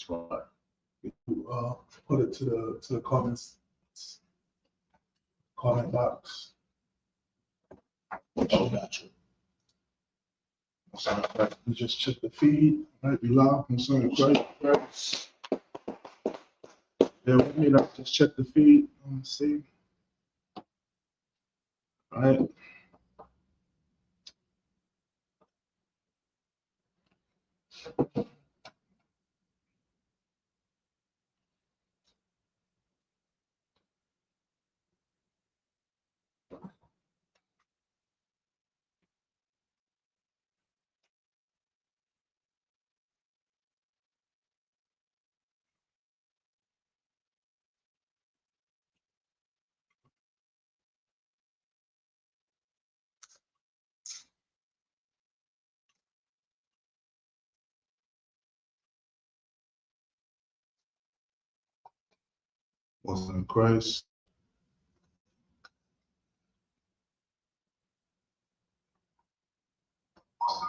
fine. Put it to the comment box. Oh, gotcha. We just check the feed. Might be live concerning Christ. Yeah, with me, just check the feed. Let's see. All right. Was in Christ.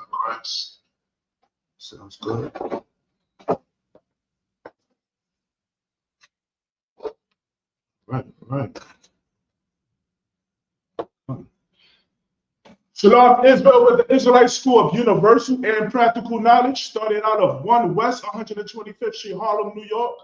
Christ. Sounds good. Right. Shalom Israel with the Israelite School of Universal and Practical Knowledge, started out of 1 West 125th Street, Harlem, New York,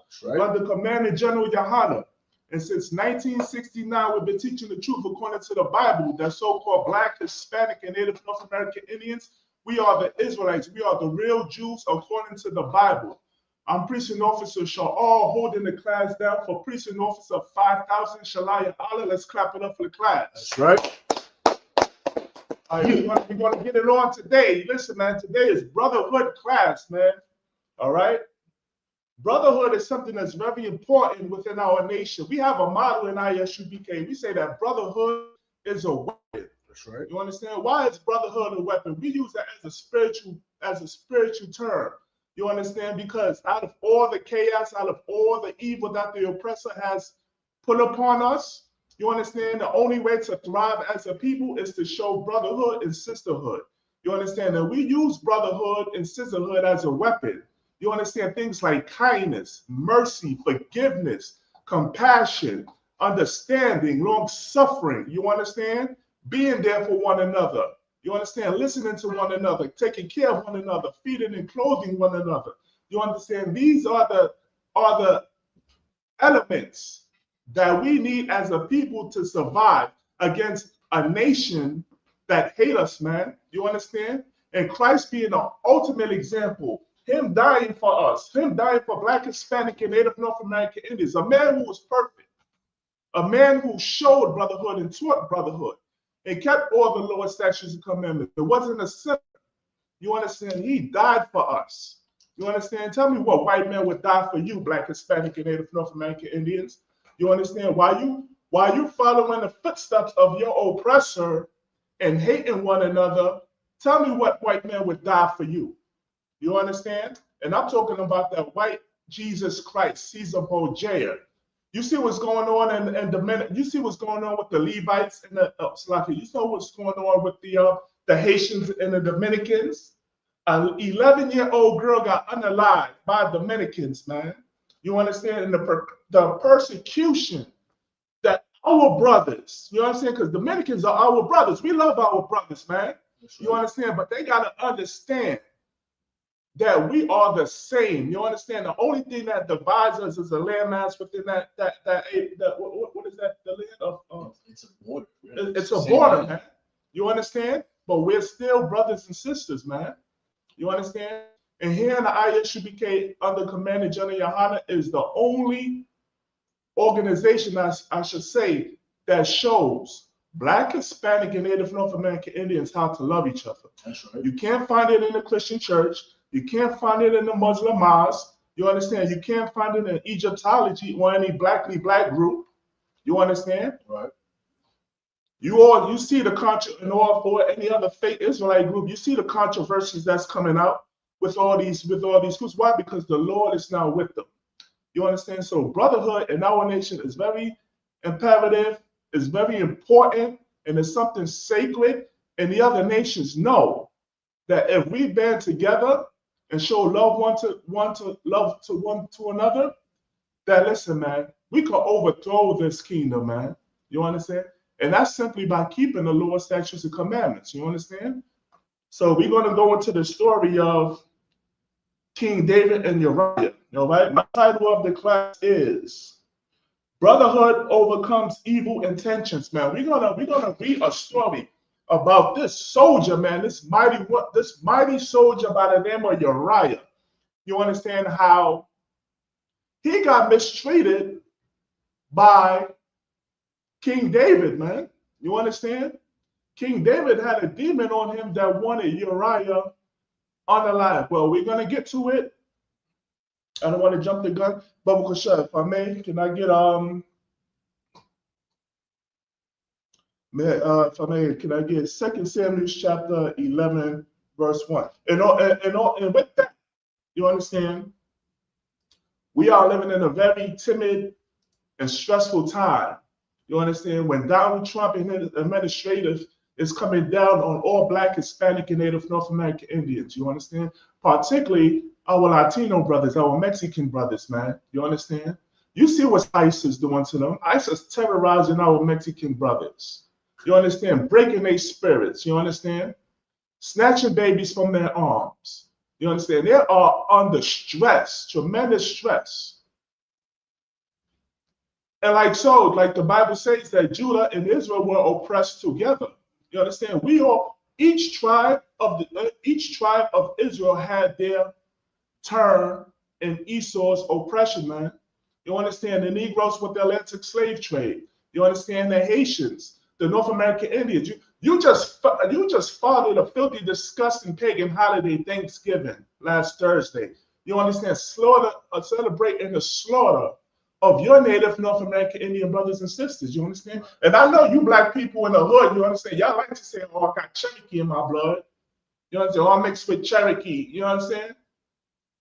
under Commandant General Yohana. And since 1969, we've been teaching the truth according to the Bible, that so-called Black, Hispanic, and Native North American Indians. We are the Israelites. We are the real Jews according to the Bible. I'm Preaching Officer Sha'al, holding the class down for Preaching Officer 5000, Shalaya Allah. Let's clap it up for the class. That's right. All right, we're going to get it on today. Listen, man, today is Brotherhood class, man. All right? Brotherhood is something that's very important within our nation. We have a motto in ISUBK. We say that brotherhood is a weapon. That's right. You understand? Why is brotherhood a weapon? We use that as a spiritual term. You understand? Because out of all the chaos, out of all the evil that the oppressor has put upon us, you understand? The only way to thrive as a people is to show brotherhood and sisterhood. You understand? And we use brotherhood and sisterhood as a weapon. You understand? Things like kindness, mercy, forgiveness, compassion, understanding, long-suffering. You understand? Being there for one another. You understand? Listening to one another, taking care of one another, feeding and clothing one another. You understand? These are the elements that we need as a people to survive against a nation that hate us, man. You understand? And Christ being the ultimate example, him dying for us, him dying for Black, Hispanic, and Native North American Indians, a man who was perfect, a man who showed brotherhood and taught brotherhood and kept all the Lord's statutes and commandments. It wasn't a sinner. You understand? He died for us. You understand? Tell me what white man would die for you, Black, Hispanic, and Native North American Indians. You understand? Why you following the footsteps of your oppressor and hating one another, tell me what white man would die for you. You understand? And I'm talking about that white Jesus Christ, Caesar Borgia. You see what's going on in the you see what's going on with the Levites and the you know what's going on with the Haitians and the Dominicans. An 11-year-old girl got unalived by Dominicans, man. You understand? And the persecution that our brothers, you understand? Because Dominicans are our brothers. We love our brothers, man. You understand? But they got to understand that we are the same. You understand? The only thing that divides us is a landmass within that what is that? The land of it's a border. It's a border, man. You understand? But we're still brothers and sisters, man. You understand? And here in the ISUBK under Commander General Yohana is the only organization, I should say, that shows Black, Hispanic, and Native North American Indians how to love each other. That's right. You can't find it in the Christian church. You can't find it in the Muslim mosque. You understand? You can't find it in Egyptology or any black group. You understand? Right. You see the or any other fake Israelite group, you see the controversies that's coming out with all these groups. Why? Because the Lord is now with them. You understand? So brotherhood in our nation is very imperative, is very important, and it's something sacred. And the other nations know that if we band together, and show love one to another, that listen, man, we can overthrow this kingdom, man. You understand? And that's simply by keeping the law, statutes, and commandments. You understand? So we're going to go into the story of King David and Uriah. All right. My title of the class is Brotherhood Overcomes Evil Intentions. Man, we're gonna read a story about this soldier, man. This mighty soldier by the name of Uriah. You understand how he got mistreated by King David, man. You understand? King David had a demon on him that wanted Uriah unalive. Well, we're going to get to it. I don't want to jump the gun. Bubba Kasha, if I may, can I get if I may, can I get 2 Samuel chapter 11, verse 1? And with that, you understand, we are living in a very timid and stressful time. You understand? When Donald Trump and his administrative is coming down on all Black, Hispanic, and Native North American Indians. You understand? Particularly our Latino brothers, our Mexican brothers, man. You understand? You see what ICE is doing to them. ICE is terrorizing our Mexican brothers. You understand? Breaking their spirits. You understand? Snatching babies from their arms. You understand? They are under stress, tremendous stress. And like the Bible says that Judah and Israel were oppressed together. You understand? Each tribe of Israel had their turn in Esau's oppression, man. You understand? The Negroes with the Atlantic slave trade. You understand? The Haitians, the North American Indians. You just followed a filthy, disgusting pagan holiday, Thanksgiving, last Thursday. You understand? Celebrating the slaughter of your Native North American Indian brothers and sisters. You understand? And I know you Black people in the hood, you understand? Y'all like to say, oh, I got Cherokee in my blood. You understand? Oh, I'm mixed with Cherokee. You understand?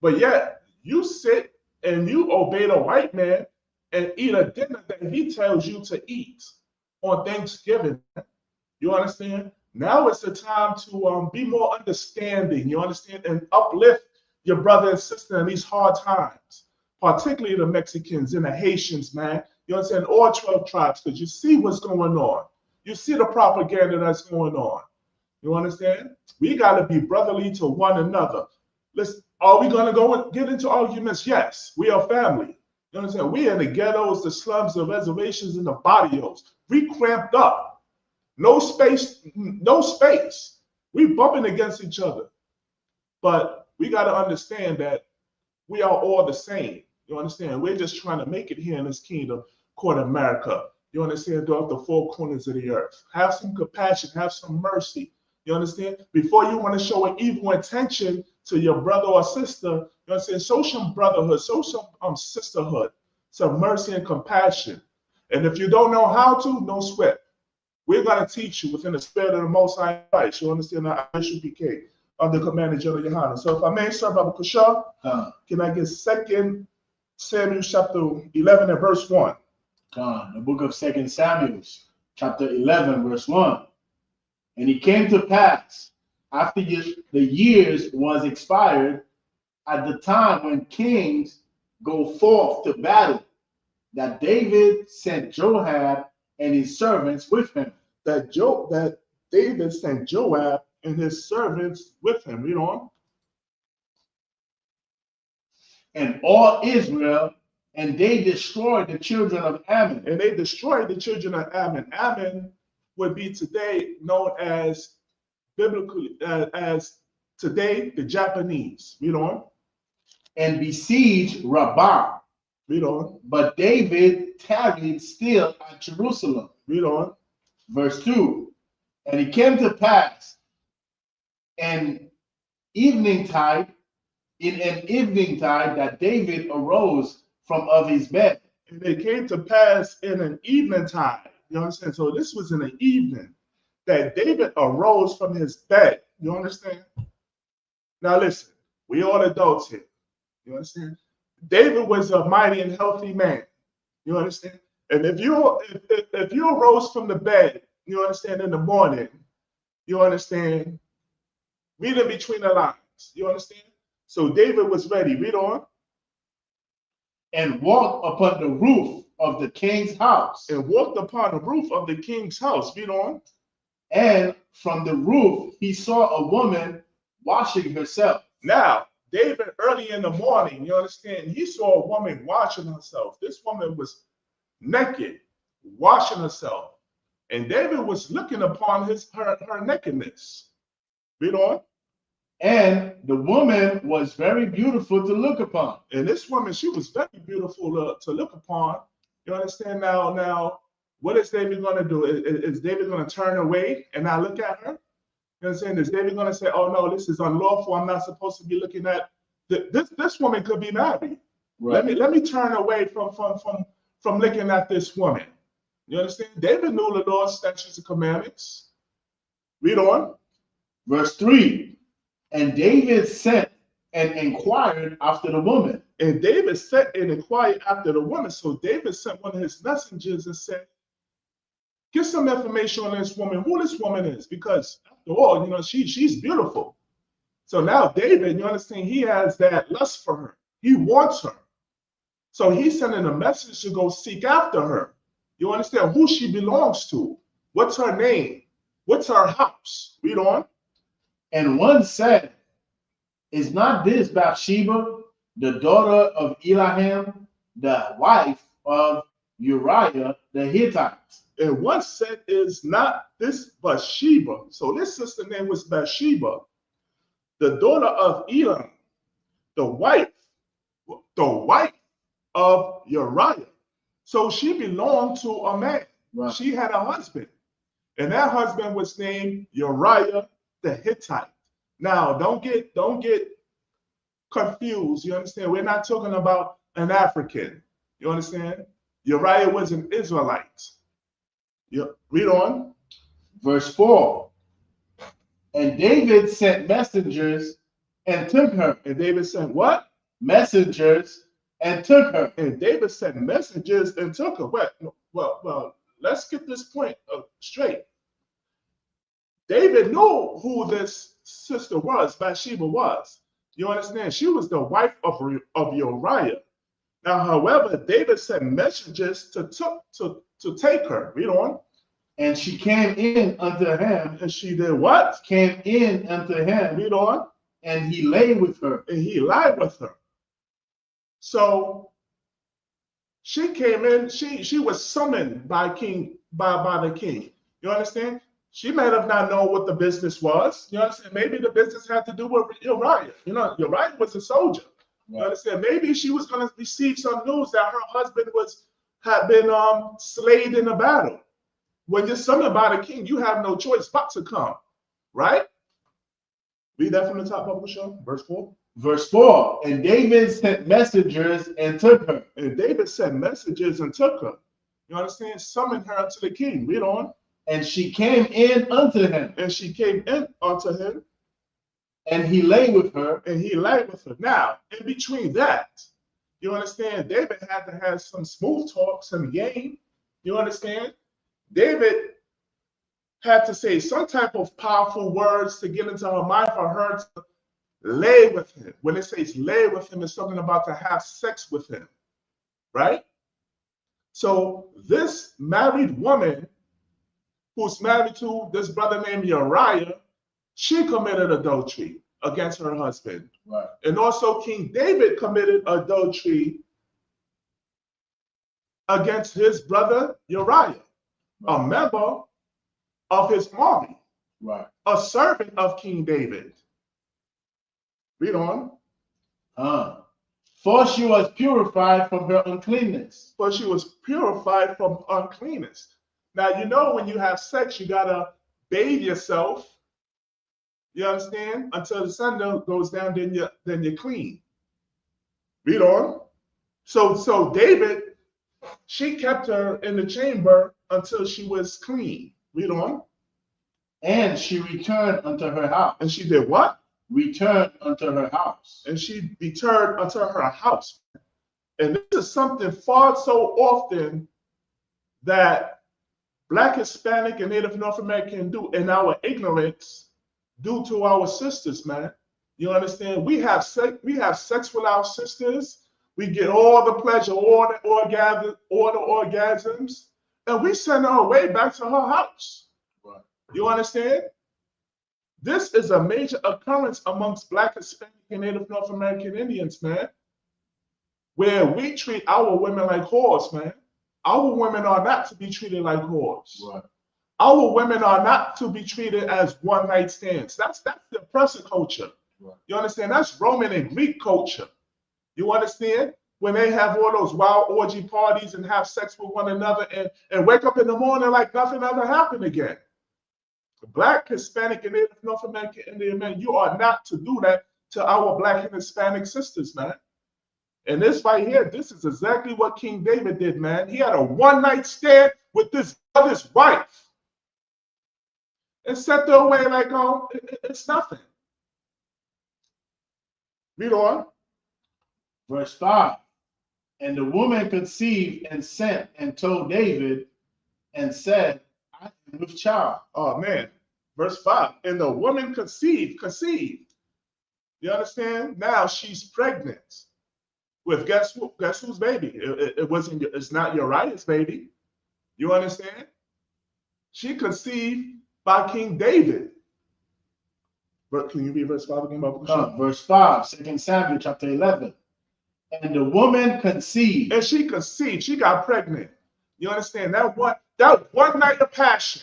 But yet, you sit and you obey the white man and eat a dinner that he tells you to eat on Thanksgiving. You understand? Now it's the time to be more understanding, you understand, and uplift your brother and sister in these hard times, particularly the Mexicans and the Haitians, man. You understand? All 12 tribes, because you see what's going on. You see the propaganda that's going on. You understand? We got to be brotherly to one another. Listen, are we going to go and get into arguments? Yes, we are family. You understand? We in the ghettos, the slums, the reservations, and the barrios. We cramped up. No space, no space. We bumping against each other. But we got to understand that we are all the same. You understand? We're just trying to make it here in this kingdom called America. You understand? Throughout the four corners of the earth. Have some compassion, have some mercy. You understand? Before you want to show an evil intention to your brother or sister, you understand? Show some brotherhood, show some sisterhood, some mercy and compassion. And if you don't know how to, no sweat. We're going to teach you within the spirit of the Most High Christ. You understand? ISUPK under command of General Yohanan. So if I may, sir, Brother Kusha, can I get 2 Samuel chapter 11 and verse 1? The book of 2 Samuel chapter 11 verse 1. And it came to pass after the years was expired, at the time when kings go forth to battle, that David sent Joab and his servants with him. That David sent Joab and his servants with him. Read on. And all Israel, and they destroyed the children of Ammon. And they destroyed the children of Ammon. Ammon would be today known as biblically as today the Japanese. Read on. And besieged Rabbah. Read on. But David tarried still at Jerusalem. Read on. Verse 2. And it came to pass in an evening tide that David arose from of his bed. And it came to pass in an evening tide. You understand? So this was in the evening that David arose from his bed. You understand? Now listen, we all adults here. You understand? David was a mighty and healthy man. You understand? And if you arose from the bed, you understand, in the morning, you understand, reading between the lines, you understand? So David was ready. Read on. And walked upon the roof of the king's house. And walked upon the roof of the king's house. Read on. And from the roof he saw a woman washing herself. Now, David, early in the morning, you understand, he saw a woman washing herself. This woman was naked, washing herself. And David was looking upon her nakedness. Read on. And the woman was very beautiful to look upon. And this woman, she was very beautiful to look upon. You understand now, what is David going to do? Is David going to turn away and not look at her? You understand? Is David going to say, oh no, this is unlawful, I'm not supposed to be looking at this woman could be married. Right. Let me turn away from looking at this woman. You understand? David knew the Lord's statutes and commandments. Read on. Verse 3. And David sent and inquired after the woman. And David sent and inquired after the woman. So David sent one of his messengers and said, get some information on this woman, who this woman is, because after all, she's beautiful. So now David, you understand, he has that lust for her. He wants her. So he's sending a message to go seek after her. You understand who she belongs to? What's her name? What's her house? Read on. And one said, is not this Bathsheba, the daughter of Eliam, the wife of Uriah the Hittite? And one said, is not this Bathsheba? So this sister name was Bathsheba, the daughter of Eliam, the wife of Uriah. So she belonged to a man. Right. She had a husband, and that husband was named Uriah the Hittite. Now, don't get confused. You understand? We're not talking about an African. You understand? Uriah was an Israelite. Read on. Verse 4. And David sent messengers and took her. And David sent what? Messengers and took her. And David sent messengers and took her. Well, let's get this point straight. David knew who this sister was, Bathsheba was. You understand? She was the wife of Uriah. Now, however, David sent messengers to take her. Read on. And she came in unto him. And she did what? Came in unto him. Read on. And he lay with her. And he lied with her. So she came in, she was summoned by the king. You understand? She might have not known what the business was. You understand? Maybe the business had to do with Uriah. Uriah was a soldier. Right. You understand? Maybe she was going to receive some news that her husband had been slain in a battle. When you're summoned by the king, you have no choice but to come. Right? Read that from the top of the show, verse 4. Verse 4. And David sent messengers and took her. And David sent messengers and took her. You understand? Summoned her to the king. Read on. And she came in unto him. And she came in unto him. And he lay with her. And he lay with her. Now, in between that, you understand, David had to have some smooth talk, some game. You understand? David had to say some type of powerful words to get into her mind for her to lay with him. When it says lay with him, it's talking about to have sex with him. Right? So this married woman who's married to this brother named Uriah, she committed adultery against her husband. Right. And also King David committed adultery against his brother Uriah, a member of his army, right, a servant of King David. Read on. For she was purified from her uncleanness. For she was purified from uncleanness. Now, when you have sex, you got to bathe yourself. You understand? Until the sun goes down, then you're clean. Read on. So David, she kept her in the chamber until she was clean. Read on. And she returned unto her house. And she did what? Returned unto her house. And she returned unto her house. And this is something far so often that Black, Hispanic, and Native North American do in our ignorance due to our sisters, man. You understand? We have sex with our sisters. We get all the pleasure, all the orgasms, and we send her away back to her house. Right. You understand? This is a major occurrence amongst Black, Hispanic, and Native North American Indians, man, where we treat our women like whores, man. Our women are not to be treated like whores. Right. Our women are not to be treated as one-night stands. That's the oppressor culture. Right. You understand? That's Roman and Greek culture. You understand? When they have all those wild orgy parties and have sex with one another and wake up in the morning like nothing ever happened again. Black, Hispanic, and Native North American Indian men, you are not to do that to our Black and Hispanic sisters, man. And this right here, this is exactly what King David did, man. He had a one-night stand with this brother's wife and sent her away like, oh, it's nothing. Read on. Verse 5. And the woman conceived and sent and told David and said, I am with child. Oh, man. Verse 5. And the woman conceived. You understand? Now she's pregnant with guess whose baby? It's not Uriah's baby. You understand? She conceived by King David. But can you read verse 5 again? Verse 5, 2 Samuel chapter 11. And the woman conceived. And she conceived. She got pregnant. You understand? That one night of passion.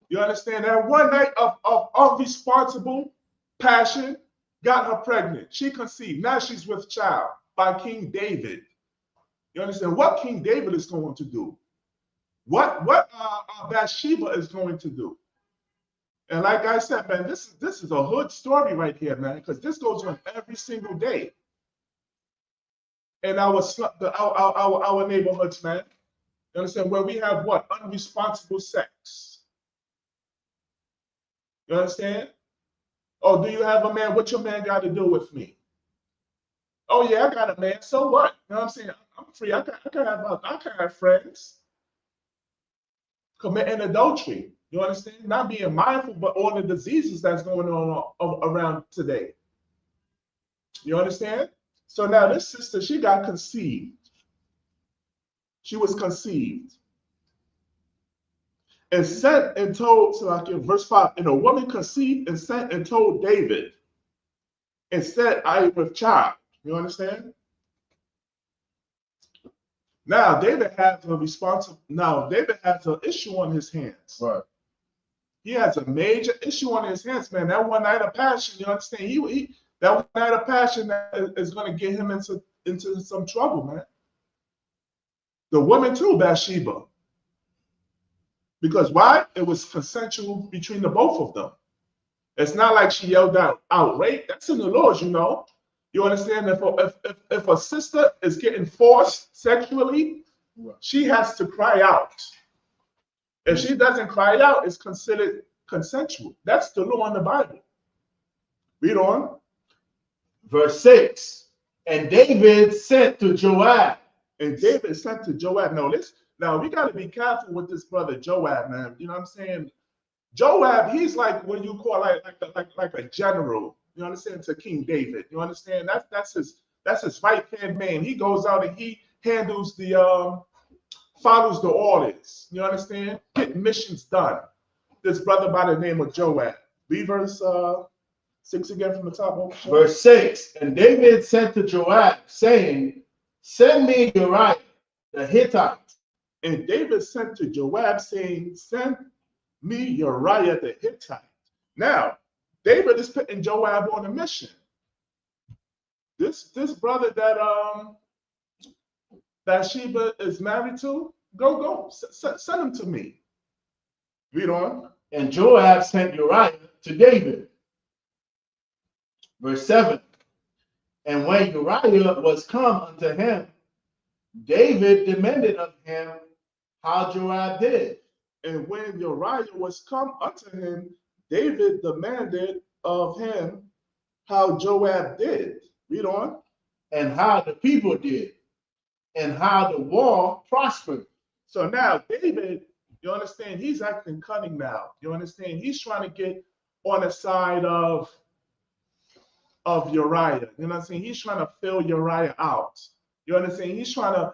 You understand? That one night of irresponsible passion got her pregnant. She conceived. Now she's with child by King David. You understand? What King David is going to do? What Bathsheba is going to do? And like I said, man, this is a hood story right here, man, because this goes on every single day in our neighborhoods, man. You understand? Where we have what? Unresponsible sex. You understand? Oh, do you have a man? What your man got to do with me? Oh yeah, I got a man. So what? You know what I'm saying? I'm free. I can have friends. Committing adultery. You understand? Not being mindful, but all the diseases that's going on around today. You understand? So now this sister, she got conceived. She was conceived. And sent and told, so like in verse 5, and a woman conceived and sent and told David and said, I am with child. You understand? Now David has an issue on his hands. Right. He has a major issue on his hands, man. That one night of passion, you understand? That one night of passion is going to get him into some trouble, man. The woman too, Bathsheba. Because why? It was consensual between the both of them. It's not like she yelled out rape. That's in the laws, you know. You understand? If a sister is getting forced sexually, right, she has to cry out. If she doesn't cry out, it's considered consensual. That's the law in the Bible. Read on. Verse 6. And David sent to Joab. And David sent to Joab. Now we got to be careful with this brother Joab, man. You know what I'm saying? Joab, he's like what you call like a general. You understand? To King David. You understand? That's his right hand man. He goes out and he handles follows the orders. You understand? Get missions done. This brother by the name of Joab. Read verse 6 again from the top. Verse 6. And David sent to Joab, saying, send me Uriah the Hittite. And David sent to Joab, saying, send me Uriah the Hittite. Now, David is putting Joab on a mission. This brother that Bathsheba is married to, go, send him to me. Read on. And Joab sent Uriah to David. Verse 7. And when Uriah was come unto him, David demanded of him how Joab did. And when Uriah was come unto him, David demanded of him how Joab did. Read on. And how the people did. And how the war prospered. So now David, you understand, he's acting cunning now. You understand? He's trying to get on the side of of Uriah. You know what I'm saying? He's trying to fill Uriah out. You understand? He's trying to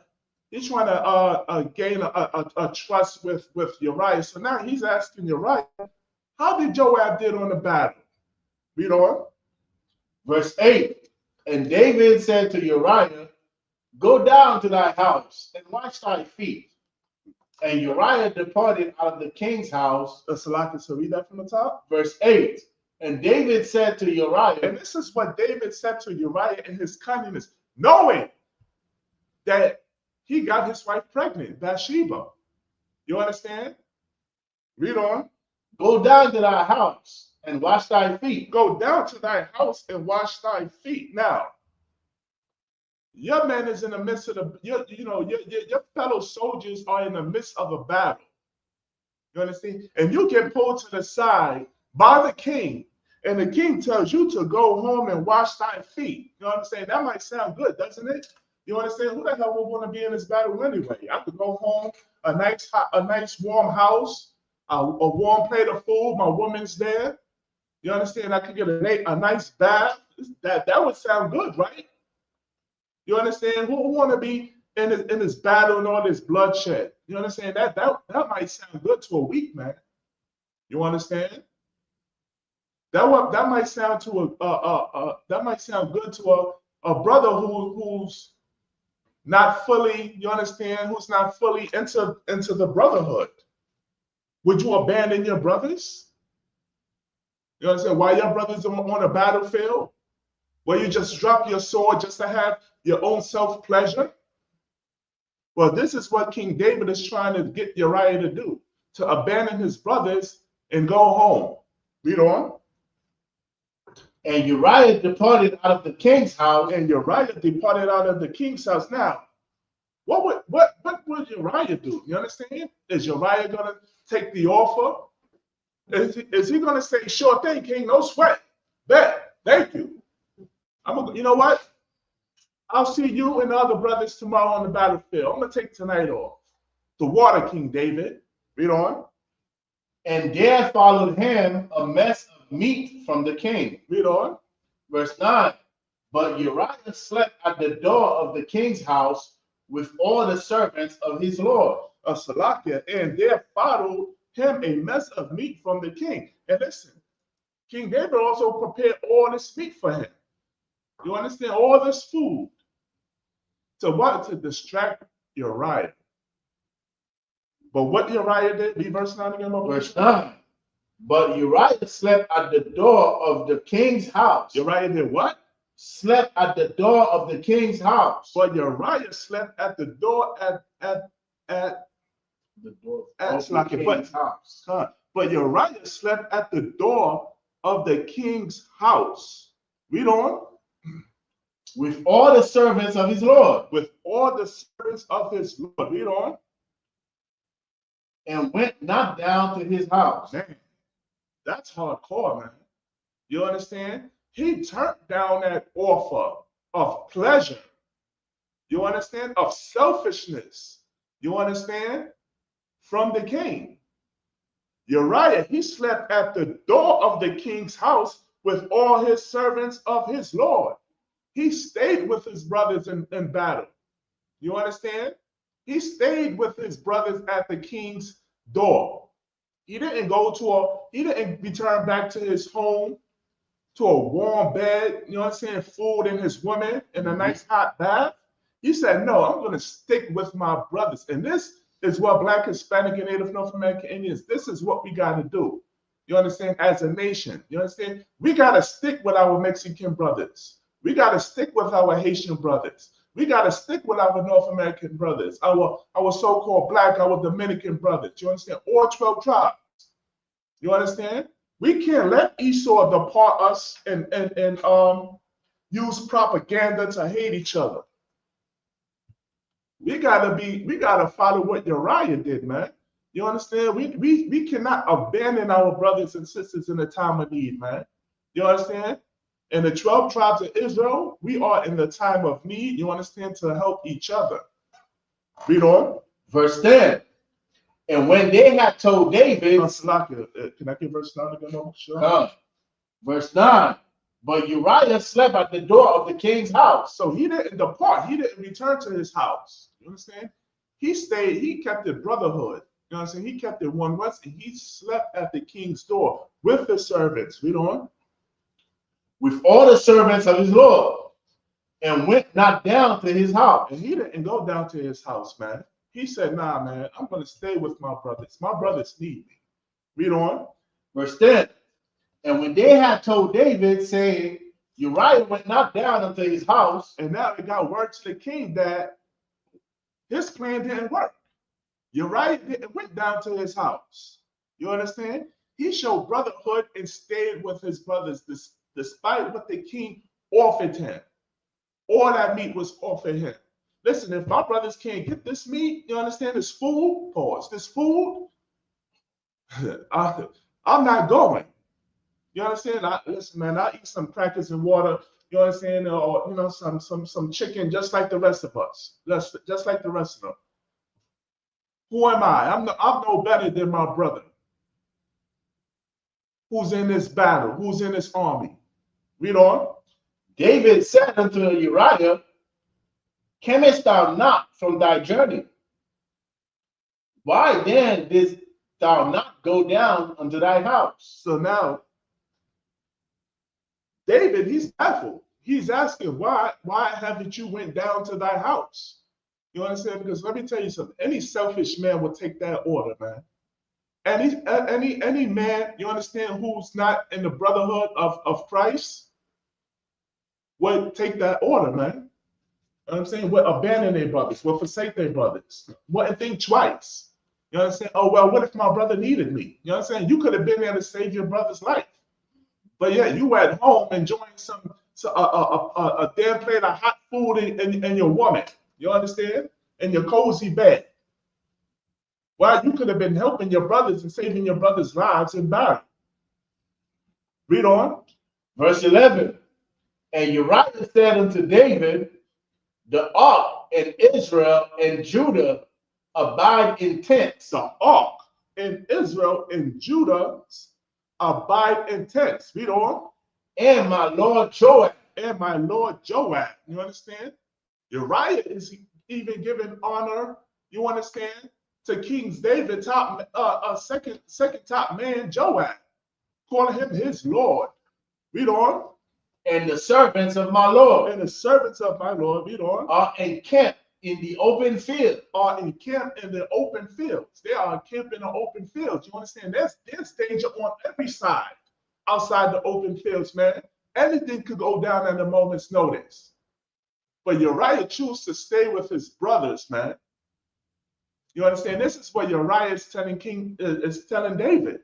gain a trust with Uriah. So now he's asking Uriah, how did Joab did on the battle? Read on. Verse 8. And David said to Uriah, go down to thy house and wash thy feet. And Uriah departed out of the king's house. So read that from the top. Verse 8. And David said to Uriah, and this is what David said to Uriah in his cunningness, knowing that he got his wife pregnant, Bathsheba. You understand? Read on. Go down to thy house and wash thy feet. Go down to thy house and wash thy feet. Now, your man is in the midst of your fellow soldiers are in the midst of a battle. You understand? And you get pulled to the side by the king, and the king tells you to go home and wash thy feet. You know what I'm saying? That might sound good, doesn't it? You understand? Who the hell would want to be in this battle anyway? I could go home, a nice warm house, a warm plate of food, my woman's there. You understand? I could get a nice bath. That would sound good, right? You understand? Who want to be in this battle and all this bloodshed? You understand? That might sound good to a weak man. You understand? That might sound to that might sound good to a brother who's not fully, you understand, who's not fully into the brotherhood. Would you abandon your brothers? You understand? Why your brothers are on a battlefield? Where you just drop your sword just to have your own self-pleasure? Well, this is what King David is trying to get Uriah to do, to abandon his brothers and go home. Read on. And Uriah departed out of the king's house. And Uriah departed out of the king's house. Now, what would Uriah do? You understand? Is Uriah going to take the offer? Is he going to say, sure thing, king, no sweat. Bet, thank you. You know what? I'll see you and the other brothers tomorrow on the battlefield. I'm going to take tonight off. The water, King David. Read on. And there followed him a mess of meat from the king. Read on. Verse 9. But Uriah slept at the door of the king's house with all the servants of his lord. Salakia. And there followed him a mess of meat from the king. And listen, King David also prepared all this meat for him. You understand? All this food. To what? To distract Uriah. But what Uriah did, read verse 9 again. Verse 9. But Uriah slept at the door of the king's house. Uriah did what? Slept at the door of the king's house. But Uriah slept at the door at the door of the king's house. But Uriah slept at the door of the king's house. Read on. With all the servants of his lord. With all the servants of his lord. Read on. And went not down to his house. Man, that's hardcore, man. You understand? He turned down that offer of pleasure. You understand? Of selfishness. You understand? From the king. Uriah, he slept at the door of the king's house with all his servants of his lord. He stayed with his brothers in battle. You understand? He stayed with his brothers at the king's door. He didn't return back to his home, to a warm bed, you know what I'm saying, food and his woman in a nice hot bath. He said, no, I'm going to stick with my brothers. And this is what Black, Hispanic, and Native North American Indians, this is what we got to do. You understand? As a nation, you understand? We got to stick with our Mexican brothers. We got to stick with our Haitian brothers. We got to stick with our North American brothers, our so-called Black, our Dominican brothers. You understand? All 12 tribes. You understand? We can't let Esau depart us and use propaganda to hate each other. We gotta follow what Uriah did, man. You understand? We cannot abandon our brothers and sisters in a time of need, man. You understand? In the 12 tribes of Israel, we are in the time of need, you understand, to help each other. Read on. Verse 10. And when they had told David, can I get verse 9 again? Sure. Verse 9. But Uriah slept at the door of the king's house. So he didn't depart. He didn't return to his house. You understand? He stayed. He kept the brotherhood. You know what I'm saying? He kept it one west, and he slept at the king's door with the servants. Read on. With all the servants of his lord, and went not down to his house. And he didn't go down to his house, man. He said, nah, man, I'm going to stay with my brothers. My brothers need me. Read on. Verse 10. And when they had told David, saying, Uriah went not down unto his house. And now they got word to the king that his plan didn't work. Uriah went down to his house. You understand? He showed brotherhood and stayed with his brothers despite what the king offered him. All that meat was offered him. Listen, if my brothers can't get this meat, you understand, this food, pause, this food, I'm not going. You understand? Listen, man, I eat some crackers and water, you understand, or, you know, some chicken just like the rest of us, just like the rest of them. Who am I? I'm no better than my brother who's in this battle, who's in this army. Read on. David said unto Uriah, camest thou not from thy journey? Why then didst thou not go down unto thy house? So now, David, he's baffled. He's asking, why haven't you went down to thy house? You understand? Because let me tell you something. Any selfish man will take that order, man. Any man, you understand, who's not in the brotherhood of Christ, would take that order, man. You know what I'm saying? Would abandon their brothers, would forsake their brothers, wouldn't think twice. You understand? Oh, well, what if my brother needed me? You know what I'm saying? You could have been there to save your brother's life. But yeah, you were at home enjoying a damn plate of hot food and your woman. You understand? And your cozy bed. Well, you could have been helping your brothers and saving your brothers' lives in battle. Read on. Verse 11. And Uriah said unto David, the ark and Israel and Judah abide in tents. The ark and Israel and Judah abide in tents. Read on. And my Lord Joab. And my Lord Joab. You understand? Uriah is even giving honor, you understand, to King David, second top man, Joab, calling him his Lord. Read on. And the servants of my Lord. And the servants of my Lord, read on. Are encamped in the open field. Are encamped in the open fields. They are encamped in the open fields. You understand? There's danger on every side outside the open fields, man. Anything could go down at a moment's notice. But Uriah chose to stay with his brothers, man. You understand? This is what Uriah is telling David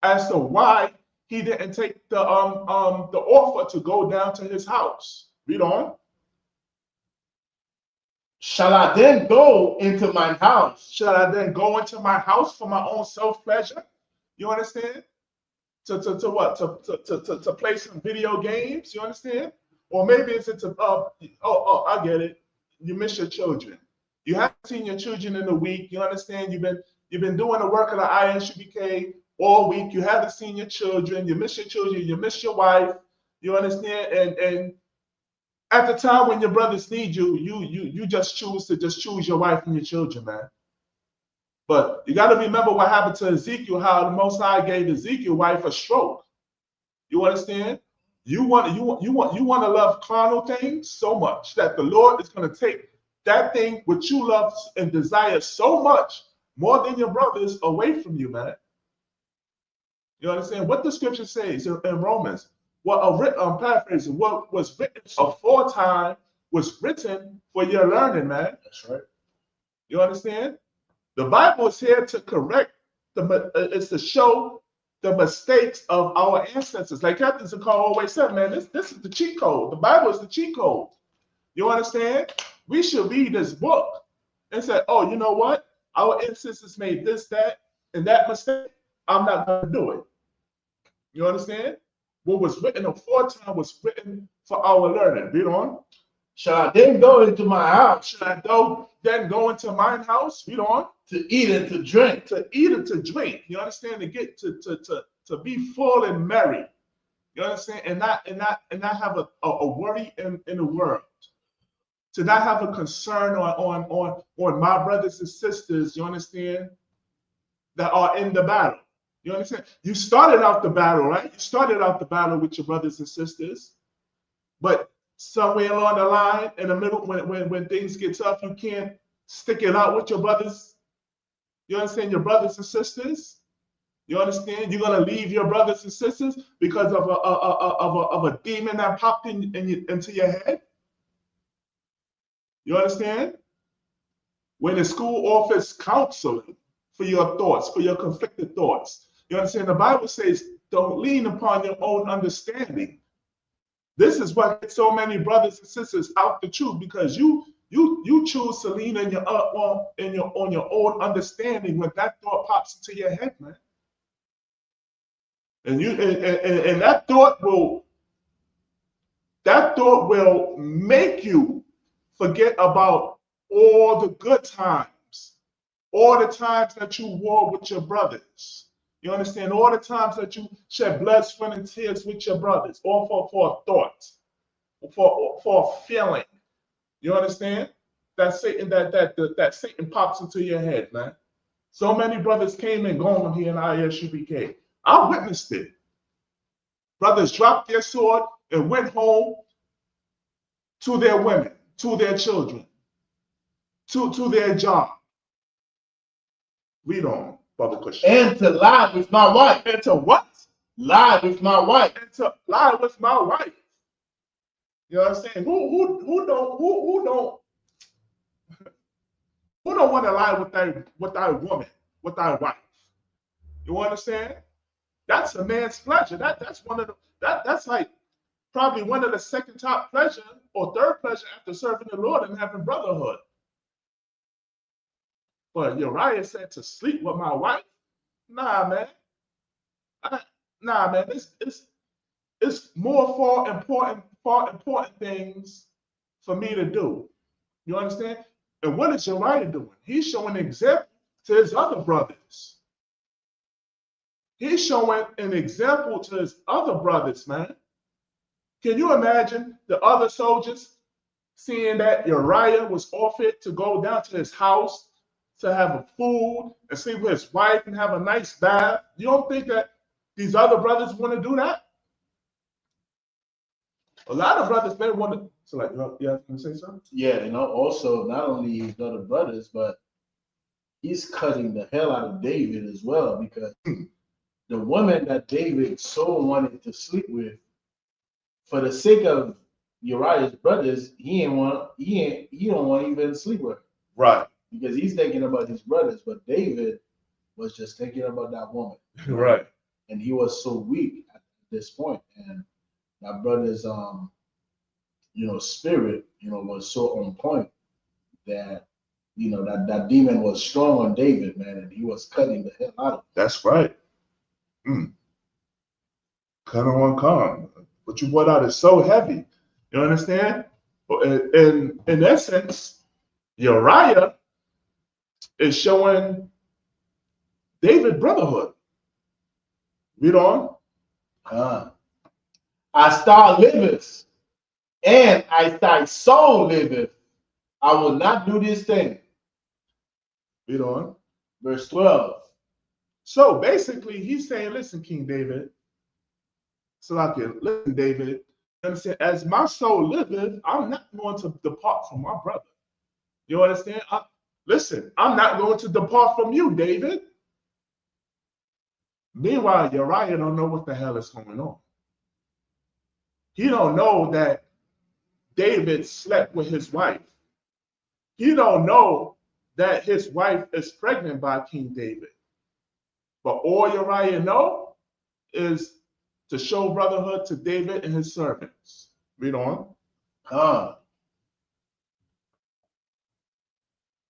as to why he didn't take the offer to go down to his house. Read on. Shall I then go into my house? Shall I then go into my house for my own self-pleasure? You understand? To what? To play some video games? You understand? Or maybe it's I get it. You miss your children. You haven't seen your children in a week. You understand? You've been doing the work of the ISUPK all week. You haven't seen your children. You miss your children. You miss your wife. You understand? And at the time when your brothers need you, you just choose your wife and your children, man. But you got to remember what happened to Ezekiel, how the Most High gave Ezekiel's wife a stroke. You understand? You want to love carnal things so much that the Lord is going to take that thing which you love and desire so much more than your brothers away from you, man. You understand what the scripture says in Romans? I'm paraphrasing. What was written aforetime was written for your learning, man. That's right. You understand? The Bible is here to correct it's to show the mistakes of our ancestors. Like Captain Zakar always said, man, this is the cheat code. The Bible is the cheat code. You understand? We should read this book and say, oh, you know what? Our ancestors made this, that, and that mistake. I'm not going to do it. You understand? What was written aforetime was written for our learning. Read on. Shall I then go into my house? Shall I then go into mine house? Read on. To eat and to drink. To eat and to drink. You understand? To get to be full and merry. You understand? And not have a worry in the world. To not have a concern on my brothers and sisters, you understand, that are in the battle. You understand? You started out the battle, right? You started out the battle with your brothers and sisters, but somewhere along the line, in the middle, when things get tough, you can't stick it out with your brothers. You understand? Your brothers and sisters. You understand? You're gonna leave your brothers and sisters because of a demon that popped into your head. You understand? When the school offers counseling for your thoughts, for your conflicted thoughts. You understand? The Bible says, don't lean upon your own understanding. This is what gets so many brothers and sisters out the truth, because you choose to lean on your own understanding when that thought pops into your head, man. And that thought will make you forget about all the good times, all the times that you war with your brothers. You understand? All the times that you shed blood, sweat, and tears with your brothers, all for a thought, for a feeling. You understand? That Satan pops into your head, man. So many brothers came and gone here in ISUPK. I witnessed it. Brothers dropped their sword and went home to their women, to their children, to their job. Read on, Brother Christian. And to lie with my wife. And to what? Lie with my wife. And to lie with my wife. You know what I'm saying? Who don't want to lie with that woman, with that wife? You understand? That's a man's pleasure. That's like probably one of the second top pleasure or third pleasure after serving the Lord and having brotherhood. But Uriah said to sleep with my wife? Nah, man. Nah, man. It's far important things for me to do. You understand? And what is Uriah doing? He's showing an example to his other brothers. He's showing an example to his other brothers, man. Can you imagine the other soldiers seeing that Uriah was offered to go down to his house to have a food and sleep with his wife and have a nice bath? You don't think that these other brothers want to do that? A lot of brothers may want to. So, like, you have to say something? Yeah, also not only his other brothers, but he's cutting the hell out of David as well, because the woman that David so wanted to sleep with, for the sake of Uriah's brothers, he don't want to even sleep with her. Right. Because he's thinking about his brothers, but David was just thinking about that woman. Right. And he was so weak at this point, and that brother's spirit, was so on point that that demon was strong on David, man, and he was cutting the hell out of him. That's right. Cut on calm. What you brought out is so heavy. You understand? In essence, Uriah is showing David brotherhood. Read on. As thou livest, and as thy soul liveth, I will not do this thing. Read on. Verse 12. So basically, he's saying, listen, King David. Listen, David. You understand? As my soul liveth, I'm not going to depart from my brother. You understand? Listen, I'm not going to depart from you, David. Meanwhile, Uriah don't know what the hell is going on. He don't know that David slept with his wife. He don't know that his wife is pregnant by King David. But all Uriah know is to show brotherhood to David and his servants. Read on.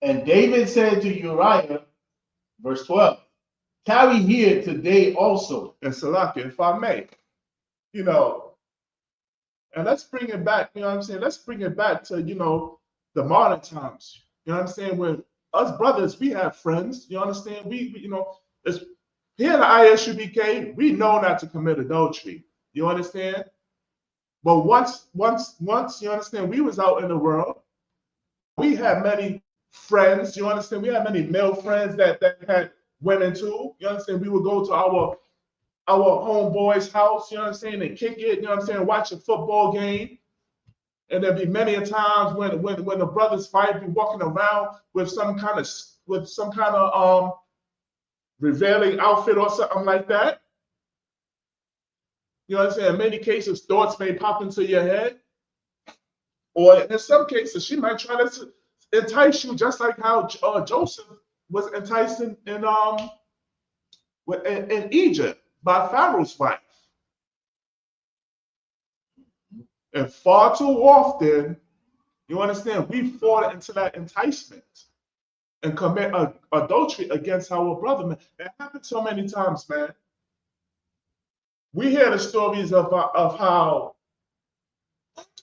And David said to Uriah, verse 12, tarry here today also. And Salakia, if I may, and let's bring it back, you know what I'm saying? Let's bring it back to, the modern times. You know what I'm saying? When us brothers, we have friends, you understand? We it's here in the ISUPK, we know not to commit adultery. You understand? But once you understand, we was out in the world. We had many friends. You understand? We had many male friends that had women too. You understand? We would go to our homeboy's house. You know what I'm saying? And kick it. You know what I'm saying? Watch a football game. And there'd be many a times when the brothers fight, be walking around with some kind of revealing outfit or something like that. You know what I'm saying? In many cases, thoughts may pop into your head. Or in some cases, she might try to entice you, just like how Joseph was enticed in Egypt by Pharaoh's wife. And far too often, you understand, we fall into that enticement and commit adultery against our brother, man. It happens so many times, man. We hear the stories of how,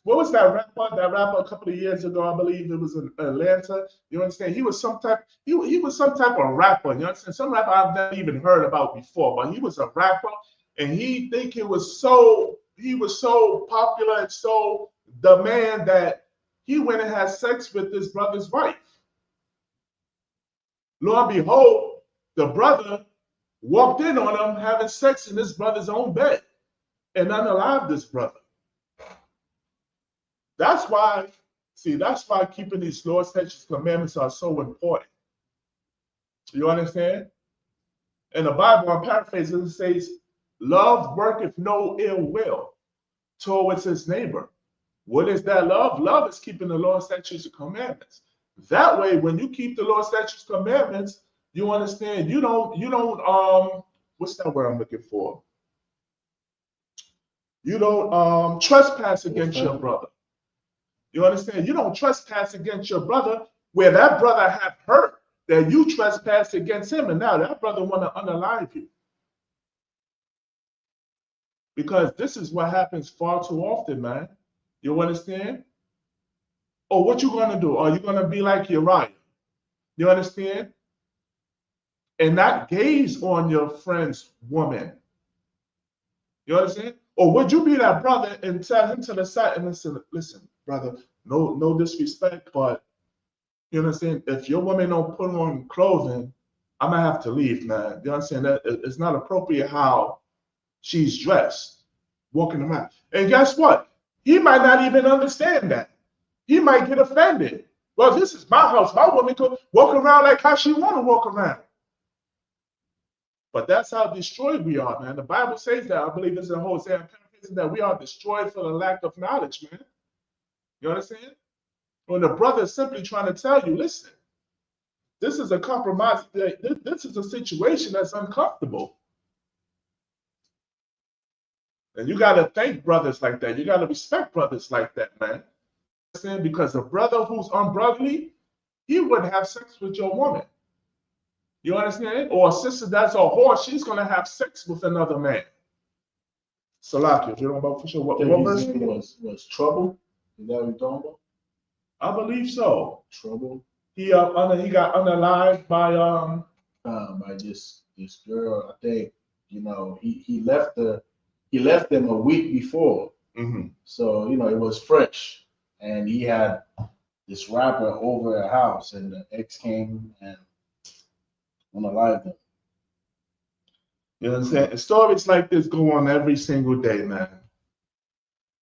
what was that rapper? That rapper a couple of years ago, I believe it was in Atlanta. You understand? He was some type of rapper. You understand? Some rapper I've never even heard about before, but he was a rapper, and he was so popular and so the man that he went and had sex with his brother's wife. Lo and behold, the brother walked in on him having sex in his brother's own bed and unalived this brother. That's why keeping these laws, statutes, commandments are so important. You understand? In the Bible, I'm paraphrasing, it says, love worketh no ill will towards his neighbor. What is that love? Love is keeping the law, statutes, and commandments. That way, when you keep the law, statutes, commandments, you understand you don't what's that word I'm looking for? You don't trespass against your brother. You understand? You don't trespass against your brother where that brother have hurt that you trespass against him, and now that brother want to unalive you. Because this is what happens far too often, man. You understand? Oh, what you gonna do? Are you gonna be like Uriah? You understand? And not gaze on your friend's woman. You understand? Or would you be that brother and tell him to the side and listen, brother, no disrespect, but you understand? If your woman don't put on clothing, I'm gonna have to leave, man. You understand that it's not appropriate how she's dressed, walking around. And guess what? He might not even understand that. He might get offended. Well, this is my house. My woman could walk around like how she want to walk around. But that's how destroyed we are, man. The Bible says that. I believe it's in Hosea. I'm paraphrasing that we are destroyed for the lack of knowledge, man. You understand? When the brother is simply trying to tell you, listen, this is a compromise. This is a situation that's uncomfortable. And you got to thank brothers like that. You got to respect brothers like that, man. Because a brother who's unbrotherly, he wouldn't have sex with your woman. You understand? Or a sister that's a whore, she's going to have sex with another man. Salaki, if you don't know for sure. What verse was trouble? Is that what you're talking about? I believe so. Trouble? He got unalived by this girl. I think, he left them a week before. Mm-hmm. So, it was fresh. And he had this rapper over at house, and the ex came and unalived them. You know what I'm saying? Stories like this go on every single day, man.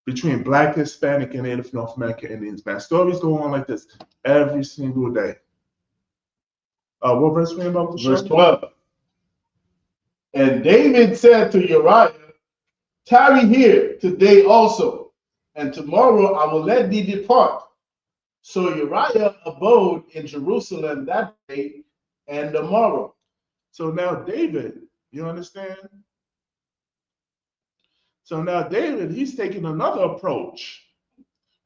Between Black, Hispanic, and Native North American Indians, man. Stories go on like this every single day. What verse we about to Verse 12. And David said to Uriah, tarry here today also, and tomorrow I will let thee depart. So Uriah abode in Jerusalem that day and the morrow. So now David, you understand? So now David, he's taking another approach,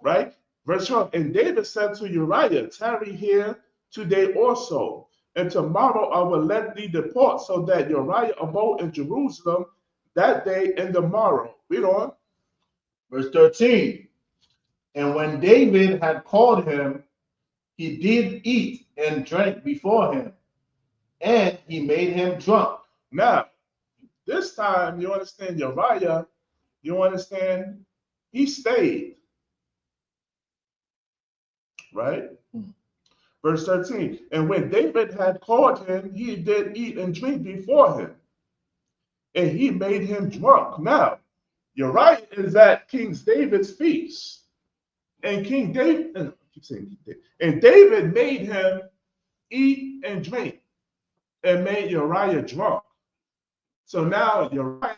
right? Verse 12, and David said to Uriah, tarry here today also, and tomorrow I will let thee depart, so that Uriah abode in Jerusalem that day and the morrow. Read on. Verse 13, and when David had called him, he did eat and drank before him, and he made him drunk. Now, this time, you understand, Uriah, You understand? He stayed, right? Verse 13, and when David had called him, he did eat and drink before him, and he made him drunk. Now, Uriah is at King David's feast, and King David, I keep saying King David, and David made him eat and drink, and made Uriah drunk. So now Uriah,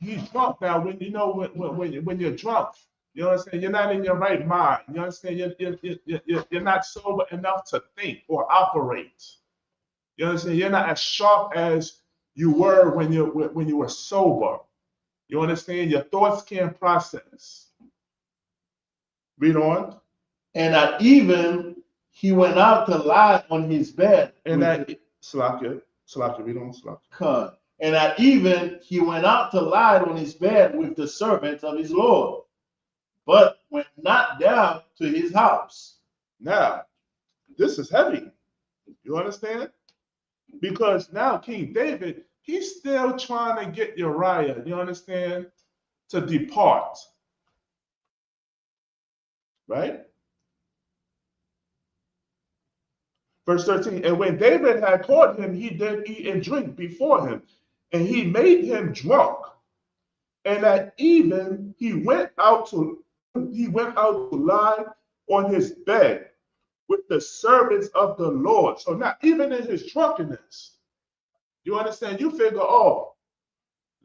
he's drunk. Now, when you know when you're drunk, you understand, you're not in your right mind. You understand, you're not sober enough to think or operate. You understand, you're not as sharp as you were when you were sober. You understand, your thoughts can't process. Read on. And at even he went out to lie on his bed. And that Salakia, read on, Salakia. And at even he went out to lie on his bed with the servants of his Lord, but went not down to his house. Now, this is heavy. You understand? Because now King David, he's still trying to get Uriah, you understand, to depart. Right? Verse 13, and when David had caught him, he did eat and drink before him, and he made him drunk. And at even he went out to lie on his bed with the servants of the Lord. So now, even in his drunkenness, you understand, you figure, oh,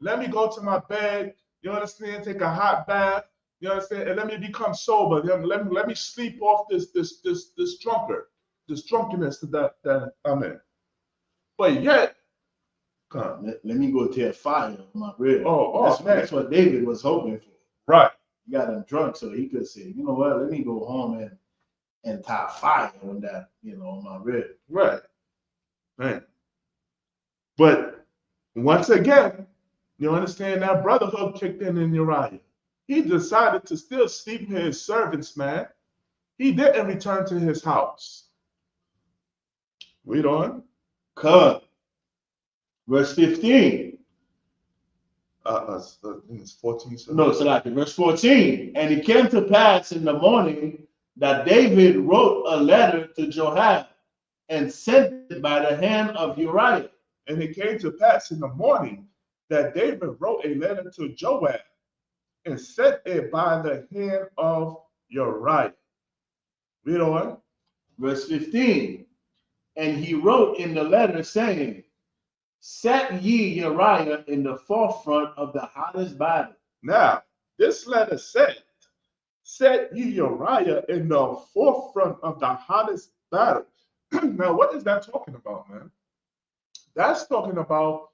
let me go to my bed, you understand, take a hot bath, you understand, and let me become sober. Let me sleep off this drunkenness that I'm in. But yet, let me go to a fire on my bread. Man. That's what David was hoping for. Right. He got him drunk so he could say, you know what, let me go home and tie fire on that, on my rib. Right. Man. But once again, you understand, that brotherhood kicked in Uriah. He decided to still sleep with his servants, man. He didn't return to his house. Read on. Verse 15. It's 14. No, so like verse 14. And it came to pass in the morning that David wrote a letter to Joab and sent it by the hand of Uriah. And it came to pass in the morning that David wrote a letter to Joab and sent it by the hand of Uriah. Read on. Verse 15. And he wrote in the letter saying, set ye Uriah in the forefront of the hottest battle. Now, this letter said, set ye Uriah in the forefront of the hottest battle. Now, what is that talking about, man? That's talking about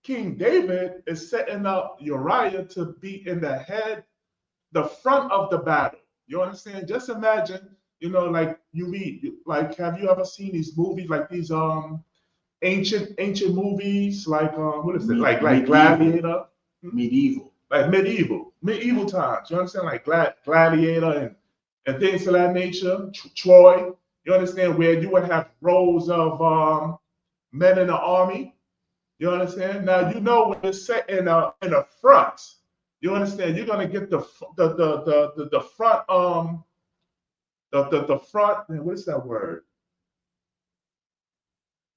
King David is setting up Uriah to be in the front of the battle. You understand? Just imagine, like you read, like, have you ever seen these movies, like these ancient movies, like what is it, like Gladiator? Medieval. Like medieval times. You understand? Like Gladiator and things of that nature. Troy. You understand, where you would have rows of men in the army. You understand? Now when it's set in a front. You understand? You're gonna get the front the front. What is that word?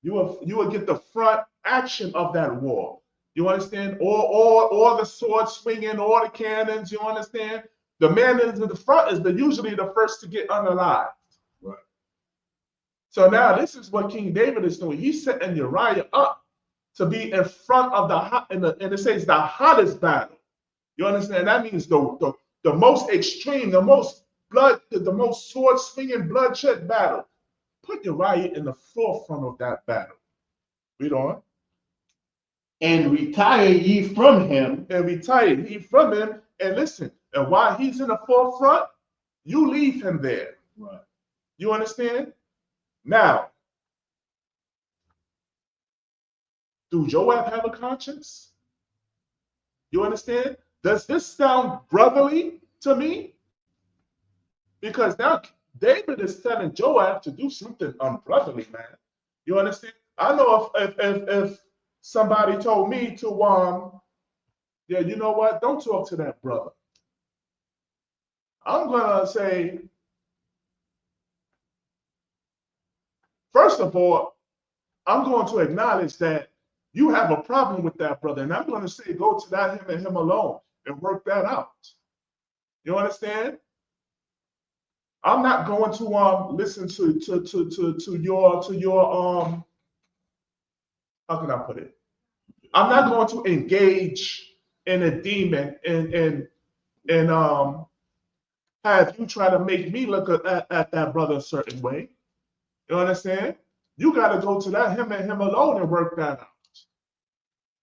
You will get the front action of that war. You understand? Or the sword swinging, or the cannons. You understand? The man in the front is usually the first to get unalived. Right. So now this is what King David is doing. He's setting Uriah up to be in front of and it says the hottest battle. You understand? That means the most extreme, the most sword swinging, bloodshed battle. Put Uriah in the forefront of that battle. Read on. And retire ye from him. And listen, and while he's in the forefront, you leave him there. Right. You understand? Now, do Joab have a conscience? You understand? Does this sound brotherly to me? Because now David is telling Joab to do something unbrotherly, man. You understand? I know if somebody told me to yeah, you know what? Don't talk to that brother. I'm gonna say, first of all, I'm going to acknowledge that you have a problem with that brother, and I'm going to say, go to that him and him alone and work that out. You understand? I'm not going to listen to your how can I put it? I'm not going to engage in a demon and have you try to make me look at that brother a certain way. You understand? You got to go to that him and him alone and work that out.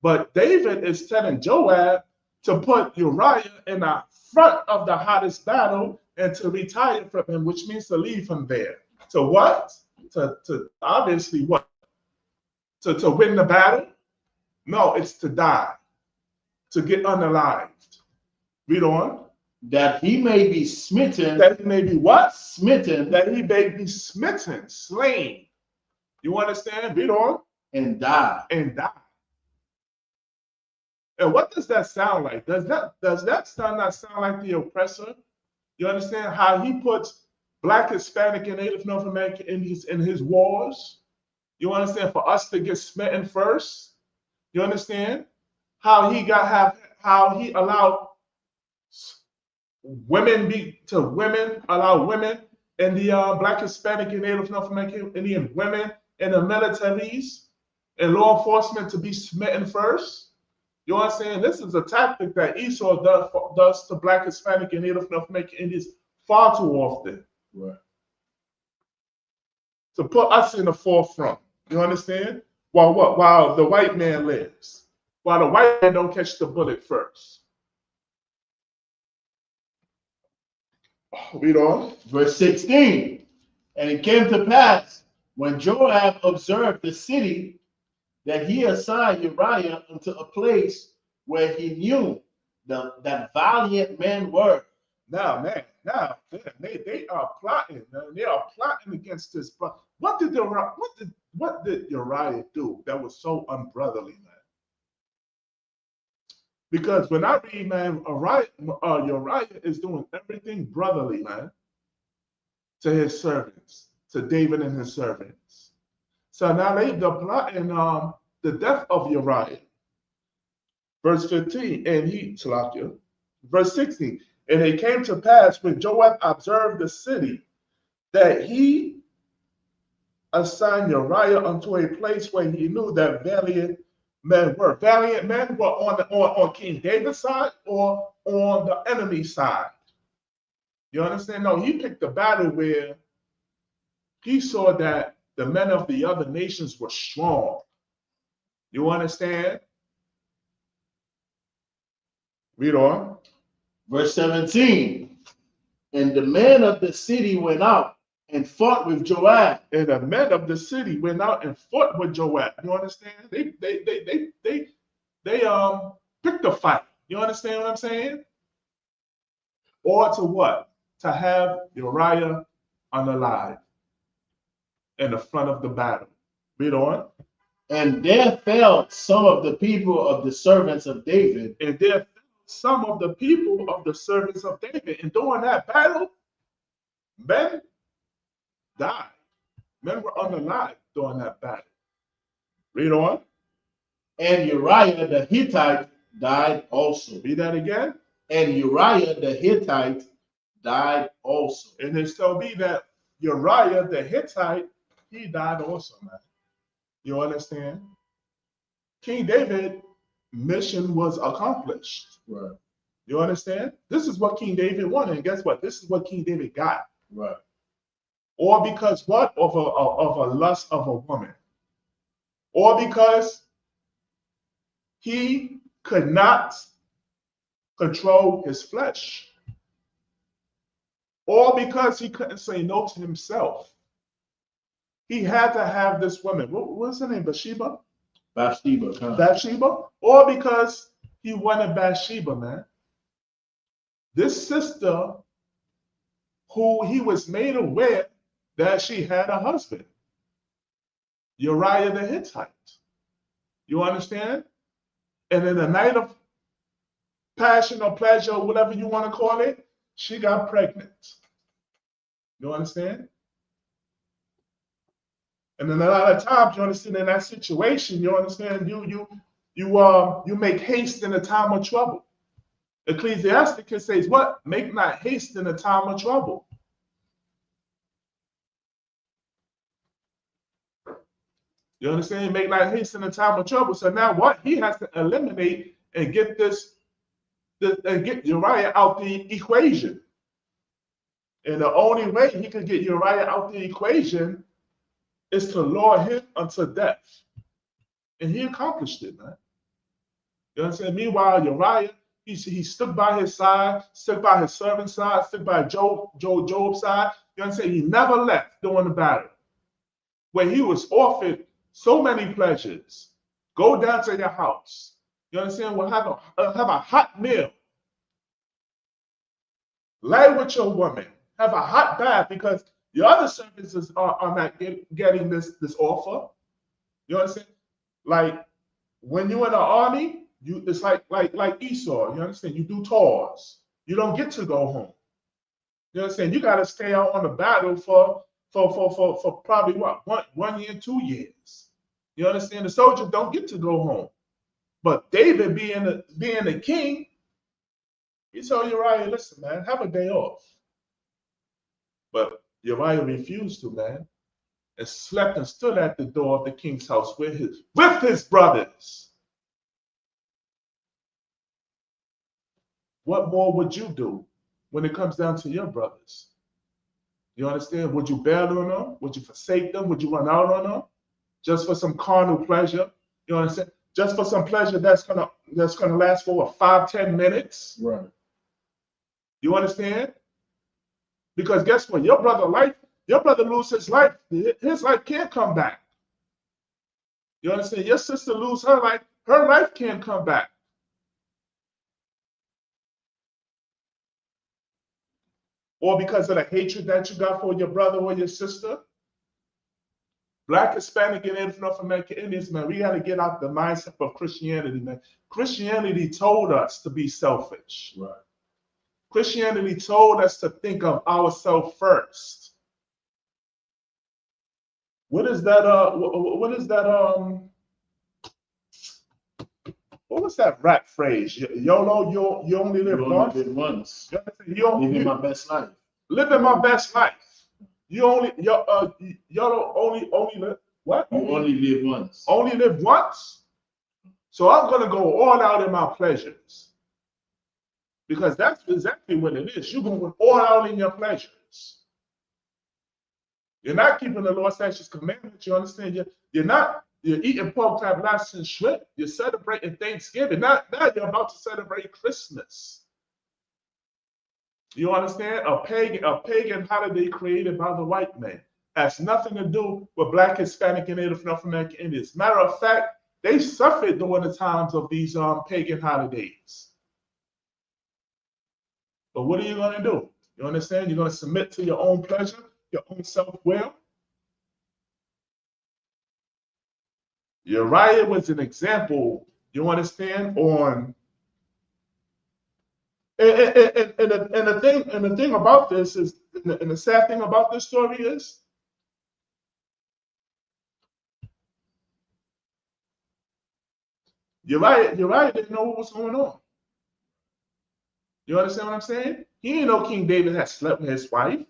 But David is telling Joab to put Uriah in the front of the hottest battle and to retire from him, which means to leave him there. To what? To obviously what? To win the battle? No, it's to die, to get unalived. Read on. That he may be smitten. That he may be what? Smitten. That he may be smitten, slain. You understand? Read on. And die. And die. And what does that sound like? Does that not sound like the oppressor? You understand how he puts Black, Hispanic, and Native North American Indians in his wars? You understand? For us to get smitten first. You understand how he allowed allow women and the Black, Hispanic, and Native North American Indian women in the militaries and law enforcement to be smitten first. You understand? This is a tactic that Esau does to Black, Hispanic, and Native North American Indians far too often. Right. To put us in the forefront. You understand? While the white man lives. While the white man don't catch the bullet first. Read on. Verse 16. And it came to pass, when Joab observed the city, that he assigned Uriah unto a place where he knew that valiant men were. Now, man, they are plotting. They are plotting against this. But what did Uriah do that was so unbrotherly, man? Because when I read, man, Uriah is doing everything brotherly, man, to his servants, to David and his servants. So now they're plotting the death of Uriah. Verse 15, verse 16, and it came to pass when Joab observed the city that he assigned Uriah unto a place where he knew that valiant men were. Valiant men were on King David's side or on the enemy side. You understand? No, he picked a battle where he saw that the men of the other nations were strong. You understand? Read on. Verse 17. And the men of the city went out and fought with Joab. And the men of the city went out and fought with Joab. You understand? They picked a fight. You understand what I'm saying? Or to what? To have Uriah unalive in the front of the battle. Read on. And there fell some of the people of the servants of David. And there fell some of the people of the servants of David. And during that battle, men died. Men were unalive during that battle. Read on. And Uriah the Hittite died also. Read that again. And Uriah the Hittite died also. And it shall be that Uriah the Hittite, he died also, man. You understand? King David's mission was accomplished. Right. You understand? This is what King David wanted. And guess what? This is what King David got. Right. Or because what? Of a lust of a woman. Or because he could not control his flesh. Or because he couldn't say no to himself. He had to have this woman. What's her name? Bathsheba? Bathsheba. Huh? Bathsheba? Or because he wanted Bathsheba, man. This sister, who he was made aware that she had a husband, Uriah the Hittite. You understand? And in the night of passion or pleasure, or whatever you want to call it, she got pregnant. You understand? And then a lot of times, you understand, in that situation, you understand, you make haste in a time of trouble. Ecclesiasticus says, what? Make not haste in a time of trouble. You understand? Make not haste in a time of trouble. So now what? He has to eliminate and get and get Uriah out the equation. And the only way he could get Uriah out the equation is to lure him unto death. And he accomplished it, man. You understand? Meanwhile, Uriah, he stood by his side, stood by his servant's side, stood by Job's side. You understand? He never left during the battle. Where he was offered so many pleasures. Go down to your house. You understand? We'll have a hot meal. Lay with your woman. Have a hot bath, because your other servants are not getting this offer. You understand? Like when you're in the army, it's like Esau. You understand? You do tours. You don't get to go home. You understand? You got to stay out on the battle for probably what, 1 year, 2 years. You understand? The soldiers don't get to go home. But David, being the king, he told Uriah, listen, man, have a day off. But Uriah refused to, man, and slept and stood at the door of the king's house with his brothers. What more would you do when it comes down to your brothers? You understand? Would you bail on them? Would you forsake them? Would you run out on them? Just for some carnal pleasure? You understand? Just for some pleasure that's gonna last for what, 5-10 minutes? Right. You understand? Because guess what? Your brother lose his life. His life can't come back. You understand? Your sister lose her life can't come back. Or because of the hatred that you got for your brother or your sister. Black, Hispanic, and Native North American Indians, man, we got to get out the mindset of Christianity, man. Christianity told us to be selfish. Right. Christianity told us to think of ourselves first. What is that? What was that rap phrase? YOLO, you only live once. Live once. Living my best life. Living my best life. YOLO only live what? You only live once. Only live once. So I'm gonna go all out in my pleasures. Because that's exactly what it is. You're going all out in your pleasures. You're not keeping the Lord's statutes, commandments. You understand? You're eating pork chop, lobster, and shrimp. You're celebrating Thanksgiving. Now you're about to celebrate Christmas. You understand? A pagan holiday created by the white man has nothing to do with Black, Hispanic, and Native North American Indians. Matter of fact, they suffered during the times of these pagan holidays. But what are you going to do? You understand? You're going to submit to your own pleasure, your own self-will. Uriah was an example, you understand, on and the thing about this is, and the sad thing about this story is, Uriah didn't know what was going on. You understand what I'm saying? He didn't know King David had slept with his wife.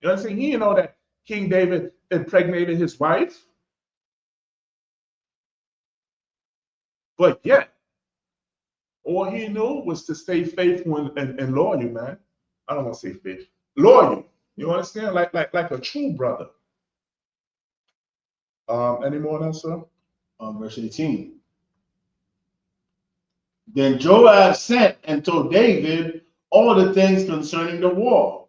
You understand? He didn't know that King David impregnated his wife. But yet, all he knew was to stay faithful and loyal, man. I don't want to say faithful. Loyal. You understand? Like a true brother. Any more on that, sir? Verse 18. Then Joab sent and told David all the things concerning the war.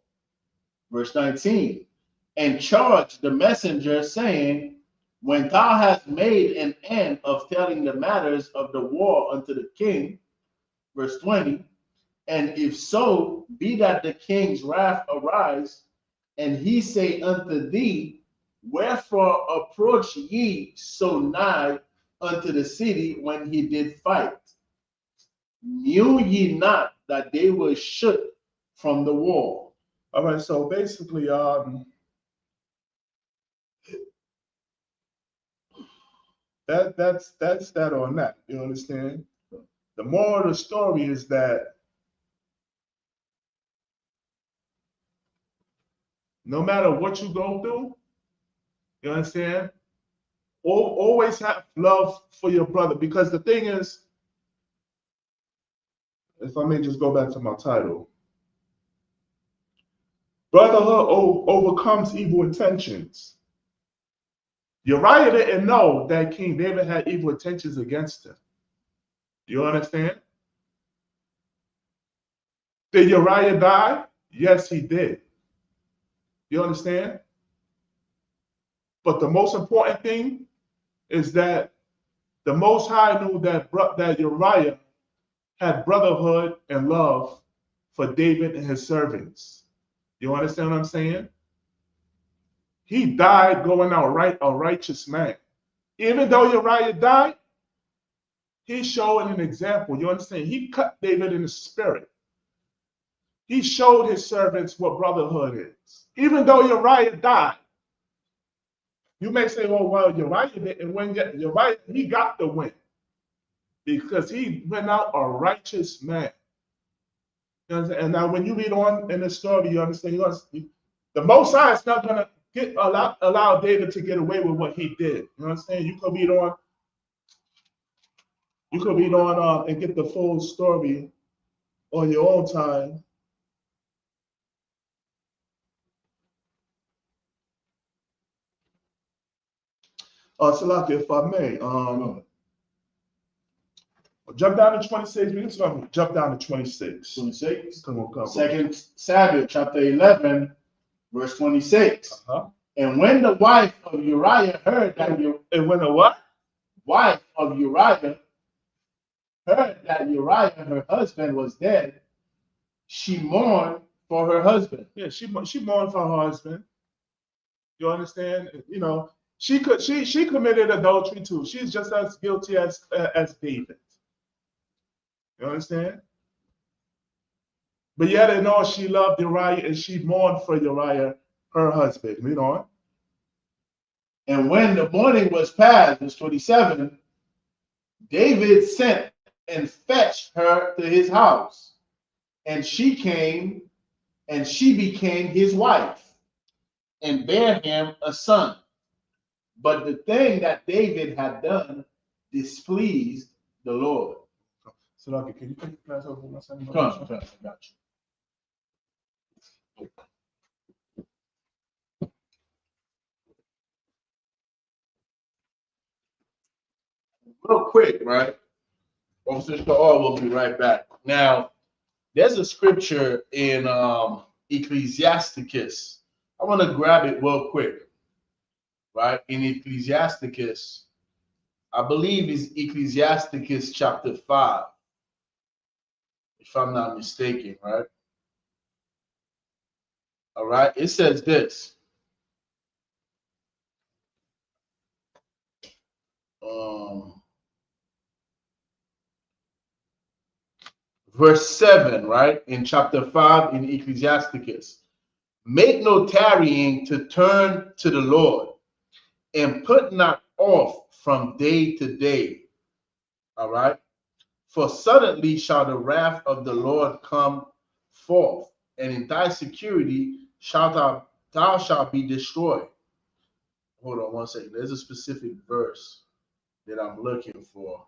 Verse 19. And charged the messenger, saying, when thou hast made an end of telling the matters of the war unto the king, verse 20, and if so be that the king's wrath arise, and he say unto thee, wherefore approach ye so nigh unto the city when he did fight? Knew ye not that they were shut from the wall? All right, so basically, that's that on that. You understand? The moral of the story is that no matter what you go through, you understand? Always have love for your brother, because the thing is, if I may just go back to my title, brotherhood overcomes evil intentions. Uriah didn't know that King David had evil intentions against him. You understand? Did Uriah die? Yes, he did. You understand? But the most important thing is that the Most High knew that Uriah had brotherhood and love for David and his servants. You understand what I'm saying? He died going out a righteous man. Even though Uriah died, he showed an example. You understand? He cut David in the spirit. He showed his servants what brotherhood is. Even though Uriah died, you may say, "Oh well, Uriah didn't win yet." Uriah, he got the win because he went out a righteous man. You understand? And now, when you read on in the story, you understand. The Most High is not going to allow David to get away with what he did. You understand? You could read on. You could read on and get the full story on your own time. Salaki, if I may, jump down to 26. We can jump down to 26. 26. Come on. 2 Samuel chapter 11, verse 26. Uh-huh. And when the wife of Uriah heard that and when the what? Wife of Uriah heard that Uriah, her husband, was dead, she mourned for her husband. Yeah, she mourned for her husband. You understand? You know, she committed adultery too. She's just as guilty as David. You understand? But yet in all, she loved Uriah and she mourned for Uriah, her husband. Read on. And when the morning was past, verse 27, David sent and fetched her to his house. And she came, and she became his wife, and bare him a son. But the thing that David had done displeased the Lord. So, okay, can you take the class over my son? Come, I got you. Real quick, right? Sister R will be right back. Now, there's a scripture in Ecclesiasticus. I want to grab it real quick, right? In Ecclesiasticus, I believe it's Ecclesiasticus chapter 5, if I'm not mistaken, right? All right, it says this. Verse 7, right? In chapter 5 in Ecclesiasticus. Make no tarrying to turn to the Lord, and put not off from day to day. All right. For suddenly shall the wrath of the Lord come forth, and in thy security thou shalt be destroyed. Hold on one second. There's a specific verse that I'm looking for.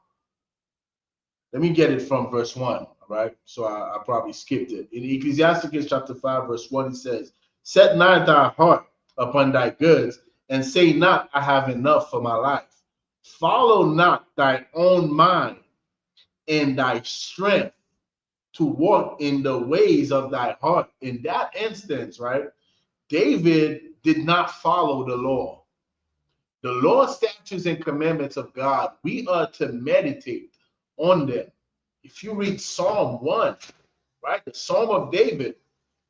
Let me get it from verse 1, all right? So I probably skipped it. In Ecclesiasticus chapter 5, verse 1, it says, set not thy heart upon thy goods, and say not, I have enough for my life. Follow not thy own mind and thy strength to walk in the ways of thy heart. In that instance, right, David did not follow the law. The law, statutes, and commandments of God, we are to meditate on them. If you read Psalm 1, right, the Psalm of David,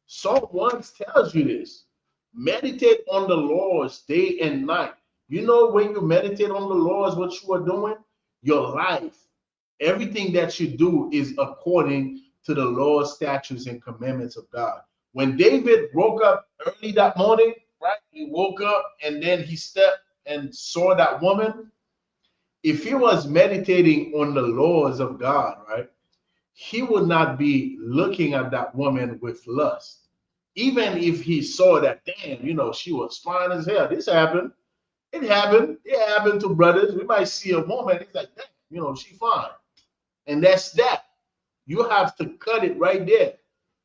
Psalm 1 tells you this. Meditate on the laws day and night. You know, when you meditate on the laws, what you are doing, your life Everything that you do is according to the laws, statutes, and commandments of God. When David woke up early that morning, right? He woke up and then he stepped and saw that woman. If he was meditating on the laws of God, right, he would not be looking at that woman with lust. Even if he saw that, damn, she was fine as hell. This happened. It happened. It happened to brothers. We might see a woman. It's like, damn, she fine. And that's that. You have to cut it right there,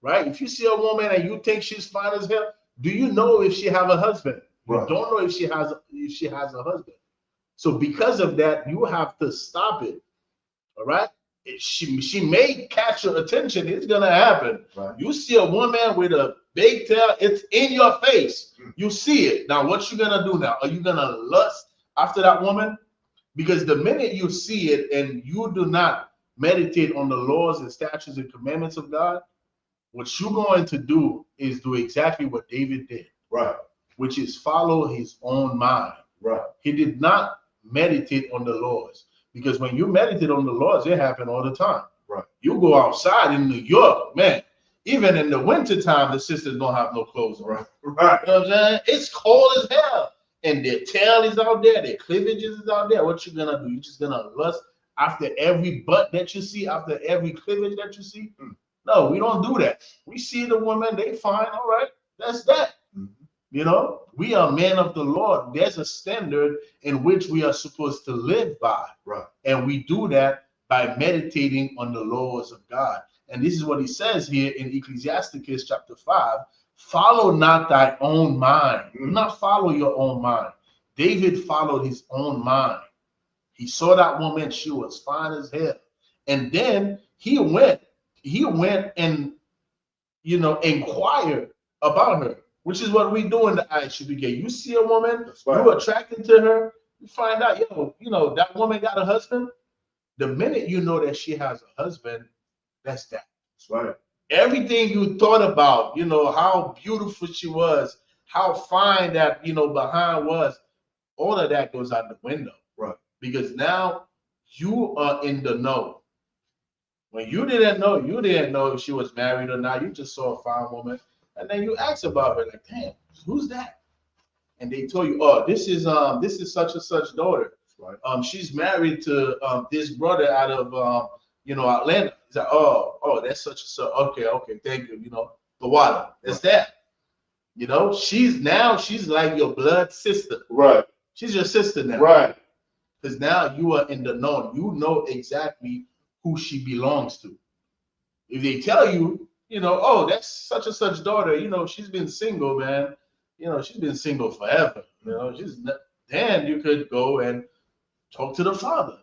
right? If you see a woman and you think she's fine as hell, do you know if she have a husband? You don't know if she has a husband. So because of that, you have to stop it. All right. She may catch your attention. It's gonna happen. Right. You see a woman with a big tail, it's in your face. You see it. Now, what you gonna do now? Are you gonna lust after that woman? Because the minute you see it and you do not meditate on the laws and statutes and commandments of God, what you're going to do is do exactly what David did. Right. Which is follow his own mind. Right. He did not meditate on the laws. Because when you meditate on the laws, it happens all the time. Right. You go outside in New York, man, even in the wintertime, the sisters don't have no clothes on. Right. Right. You know what I'm saying? It's cold as hell. And their tail is out there, their cleavages is out there. What you gonna do? You're just gonna lust after every butt that you see, after every cleavage that you see? No, we don't do that. We see the woman, they fine, all right, that's that. We are men of the Lord. There's a standard in which we are supposed to live by. Right. And we do that by meditating on the laws of God. And this is what he says here in Ecclesiasticus chapter 5. Follow not thy own mind. Do not follow your own mind. David followed his own mind. He saw that woman, she was fine as hell. And then he went and, inquired about her, which is what we do in the ISUPK. You see a woman, you're attracted to her, you find out, that woman got a husband. The minute you know that she has a husband, that's that. That's right. Everything you thought about, how beautiful she was, how fine that, behind was, all of that goes out the window. Right. Because now you are in the know. When you didn't know if she was married or not. You just saw a fine woman, and then you asked about her, like, damn, who's that? And they told you, oh, this is such and such daughter. Right. She's married to this brother out of Atlanta. He's like, oh, that's such and such. Okay, thank you. The water. That's that. She's like your blood sister. Right. She's your sister now. Right. Because now you are in the know. You know exactly who she belongs to. If they tell you, oh, that's such and such daughter, she's been single, man. She's been single forever. Then you could go and talk to the father.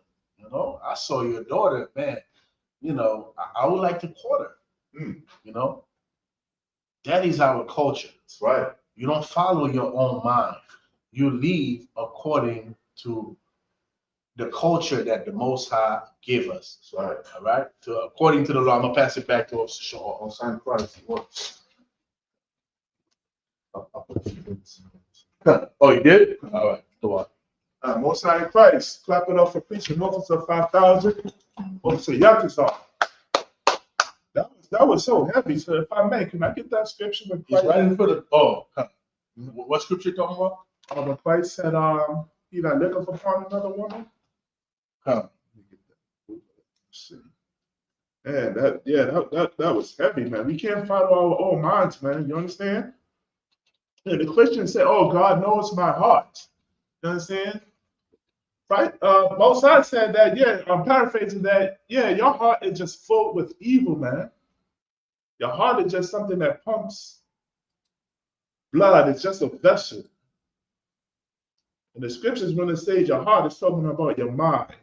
I saw your daughter, man. I would like to court her. That is our culture. That's right. You don't follow your own mind. You live according to the culture that the Most High give us. That's right. All right. According to the law, I'm gonna pass it back to Officer Shaw. On sign Christ. Oh, you did? All right. Go on. Most High Christ. Clap it up for preaching. Officer 5,000. Officer Yakizar. That was so heavy. So if I may, can I get that scripture? When Christ, he's writing for the. What scripture you talking about? When Christ said, "He that looketh upon another woman." Let's see. Man, that was heavy, man. We can't follow our own minds, man. You understand? And the Christian said, "Oh, God knows my heart." You understand? Right? Most High said that. Yeah, I'm paraphrasing that. Yeah, your heart is just full with evil, man. Your heart is just something that pumps blood. It's just a vessel. And the scriptures, when it says your heart, is talking about your mind.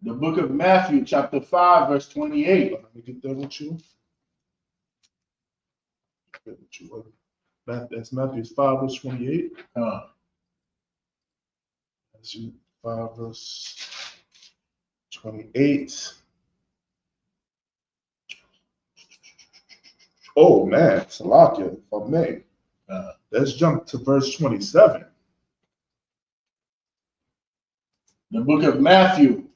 The book of Matthew, chapter 5, verse 28. Let me get that with you. That's Matthew 5, verse 28. Matthew 5, verse 28. Oh, man, Salakia, if I may. Let's jump to verse 27. The book of Matthew,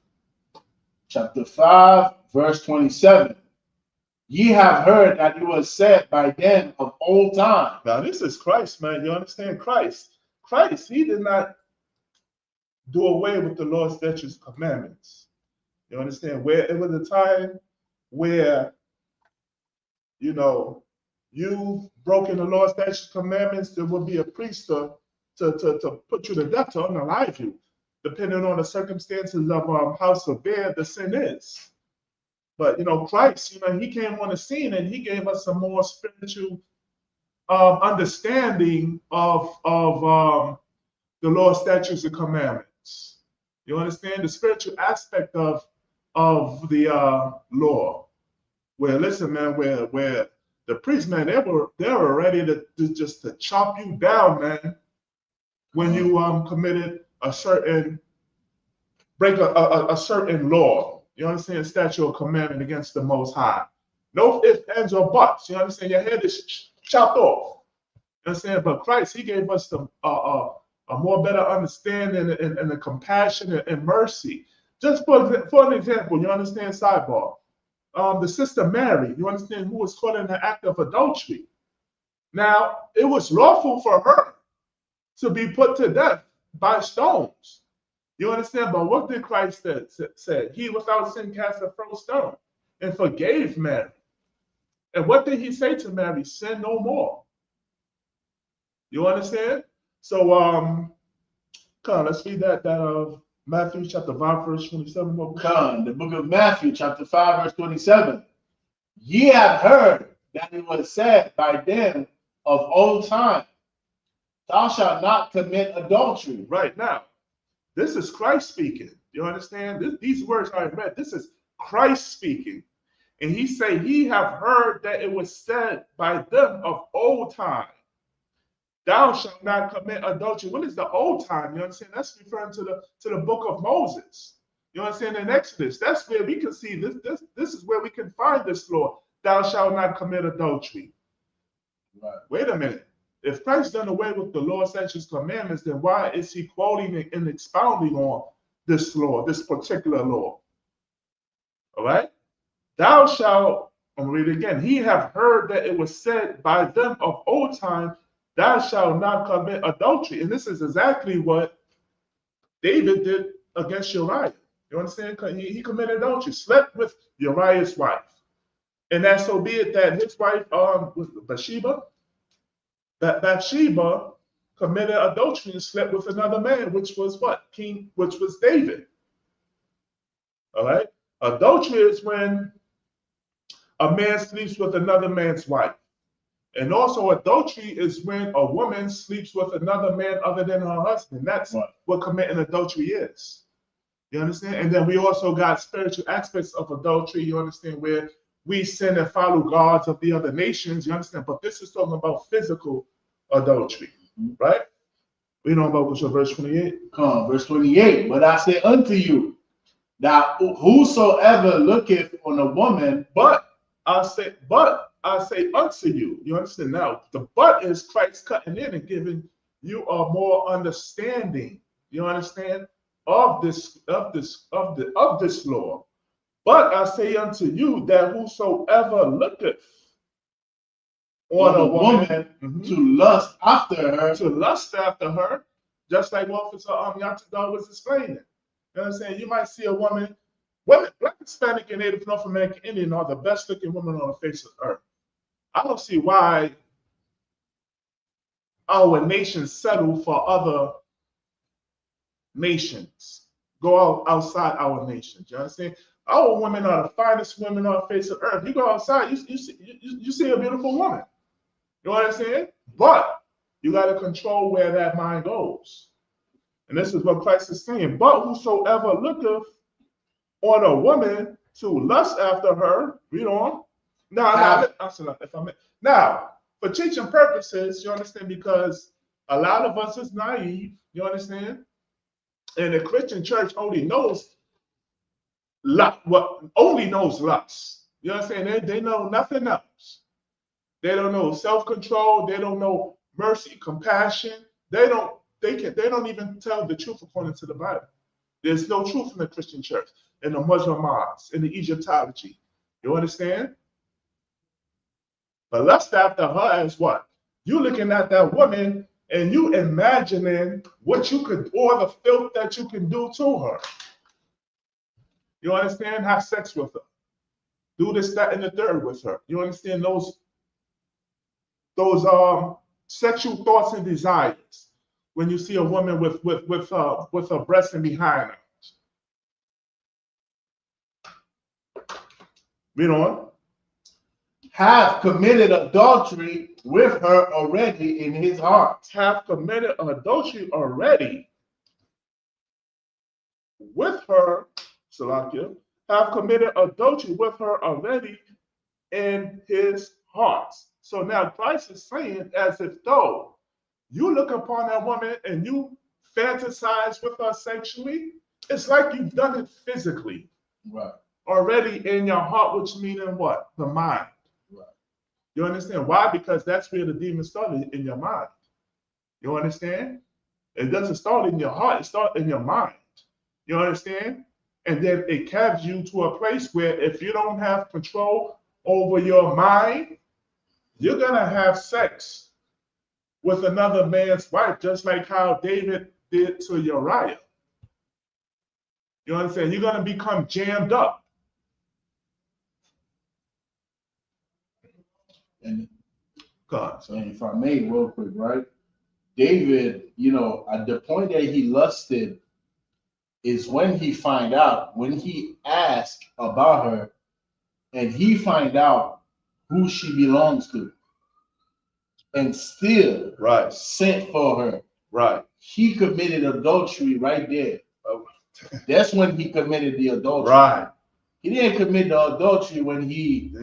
chapter 5, verse 27. Ye have heard that it was said by them of old time. Now this is Christ, man. You understand? Christ, he did not do away with the law, statutes, commandments. You understand? Where it was a time where, you know, you've broken the law, statutes, commandments, there will be a priest to put you to death, to unalive you, depending on the circumstances of how severe the sin is. But, you know, Christ, you know, he came on the scene and he gave us a more spiritual understanding of the law, statutes, and commandments. You understand the spiritual aspect of the law. Where, listen, man, where the priests, man, they were ready to just to chop you down, man, when you committed a certain break a certain law. You understand? Statute or commandment against the Most High. No ifs, ands, or buts. You understand? Your head is chopped off. You understand? But Christ, he gave us a more better understanding and the compassion and mercy. Just for an example, you understand, sidebar. The sister Mary, you understand, who was caught in the act of adultery. Now, it was lawful for her to be put to death by stones. You understand? But what did Christ say? He without sin cast the first stone and forgave Mary. And what did he say to Mary? Sin no more. You understand? So come on, let's read that Matthew chapter 5, verse 27. Come, the book of Matthew, chapter 5, verse 27. Ye have heard that it was said by them of old time, thou shalt not commit adultery. Right now, this is Christ speaking. You understand? These words I read, this is Christ speaking. And he say, ye have heard that it was said by them of old time, thou shalt not commit adultery. What is the old time? You understand? That's referring to the book of Moses. You understand? In Exodus, that's where we can see this. This is where we can find this law. Thou shalt not commit adultery. Right. Wait a minute. If Christ done away with the law, statutes, commandments, then why is he quoting and expounding on this law, this particular law? All right? Thou shalt, I'm going to read it again. He have heard that it was said by them of old time, thou shalt not commit adultery. And this is exactly what David did against Uriah. You understand? He committed adultery, slept with Uriah's wife. And that so be it that his wife, Bathsheba, that Bathsheba committed adultery and slept with another man, which was what? Which was David. All right? Adultery is when a man sleeps with another man's wife. And also adultery is when a woman sleeps with another man other than her husband. That's what committing adultery is. You understand? And then we also got spiritual aspects of adultery. You understand? Where we sin and follow gods of the other nations. You understand? But this is talking about physical adultery, right? We know about verse 28. Come, verse 28. But I say unto you, that whosoever looketh on a woman, but I say unto you. You understand now? The but is Christ cutting in and giving you a more understanding. You understand of this law. But I say unto you that whosoever looketh on a woman to lust after her, just like Officer Yatadal was explaining. You know what I'm saying? You might see a women, Black, Hispanic, and Native North American Indian are the best looking women on the face of the earth. I don't see why our nations settle for other nations. Go outside our nations. You understand? Our women are the finest women on the face of the earth. You go outside, you see a beautiful woman. You know what I'm saying? But you got to control where that mind goes. And this is what Christ is saying. But whosoever looketh on a woman to lust after her, read on. Now, for teaching purposes, you understand, because a lot of us is naive, you understand? And the Christian church only knows lust. You understand? They know nothing else. They don't know self-control. They don't know mercy, compassion. They don't even tell the truth according to the Bible. There's no truth in the Christian church, in the Muslim mosques, in the Egyptology. You understand? But lust after her is what? You looking at that woman and you imagining what you could, or the filth that you can do to her. You understand? Have sex with her. Do this, that, and the third with her. You understand those sexual thoughts and desires when you see a woman with her breasts and behind her. Read on. Have committed adultery with her already in his heart. Have committed adultery already with her, Salakia, have committed adultery with her already in his heart. So now Christ is saying, as if though you look upon that woman and you fantasize with her sexually, it's like you've done it physically. Right. Already in your heart, which meaning what? The mind. Right. You understand why? Because that's where the demon started, in your mind. You understand? It doesn't start in your heart, it starts in your mind. You understand? And then it carries you to a place where if you don't have control over your mind, you're gonna have sex with another man's wife, just like how David did to Uriah. You understand? You're gonna become jammed up. And God. and if I may, real quick, right? David, at the point that he lusted is when he find out, when he asked about her, and he find out who she belongs to, and still Right. sent for her. Right. He committed adultery right there. That's when he committed the adultery. Right. He didn't commit the adultery when he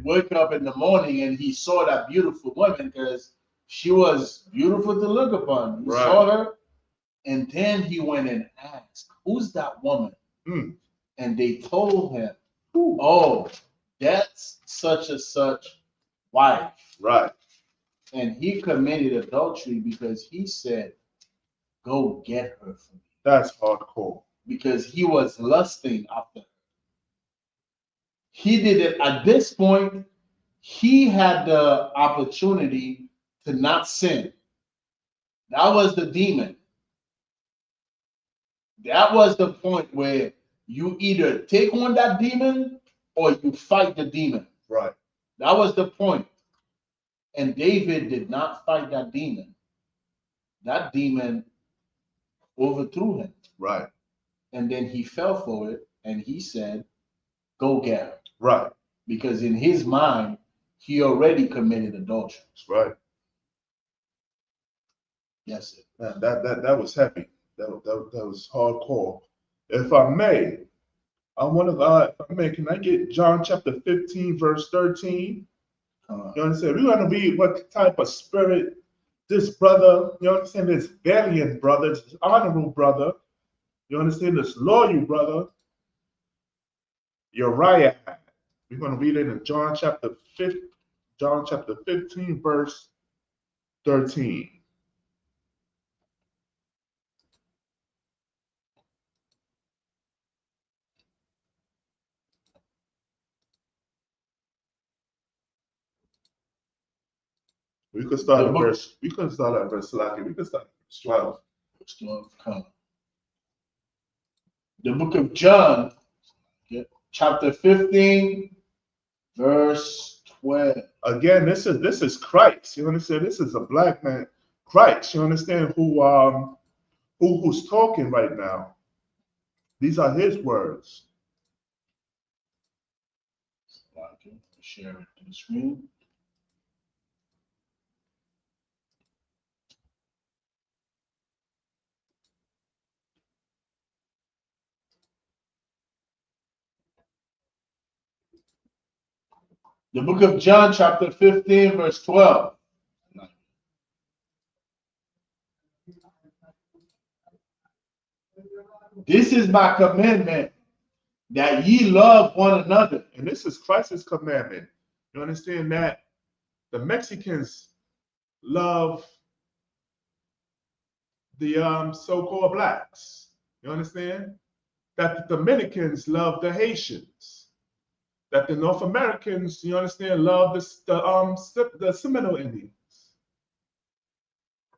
woke up in the morning and he saw that beautiful woman, because she was beautiful to look upon. He saw her, and then he went and asked, "Who's that woman?" And they told him, "Oh, that's such and such wife." Right. And he committed adultery because he said, "Go get her for me." That's hardcore. Because he was lusting after her. He did it at this point. He had the opportunity to not sin. That was the demon. That was the point where you either take on that demon or you fight the demon. Right. That was the point. And David did not fight that demon. That demon overthrew him. Right. And then he fell for it, and he said, "Go get her." Right. Because in his mind, he already committed adultery. That's right. Yes, sir. That was heavy. That was hardcore. If I may, can I get John chapter 15, verse 13? You understand? We're going to read what type of spirit this brother, you understand, this valiant brother, this honorable brother, you understand, this loyal brother, Uriah had. We're going to read it in John chapter 15, verse 13. We could start at verse 12. We could start at verse 12. Verse 12. Come. The book of John, chapter 15, verse 12. Again, this is Christ. You understand? This is a black man, Christ. You understand who's talking right now? These are his words. I can share it to the screen. The book of John, chapter 15, verse 12. This is my commandment, that ye love one another. And this is Christ's commandment. You understand that the Mexicans love the so-called blacks. You understand? That the Dominicans love the Haitians. That the North Americans, you understand, love the Seminole Indians.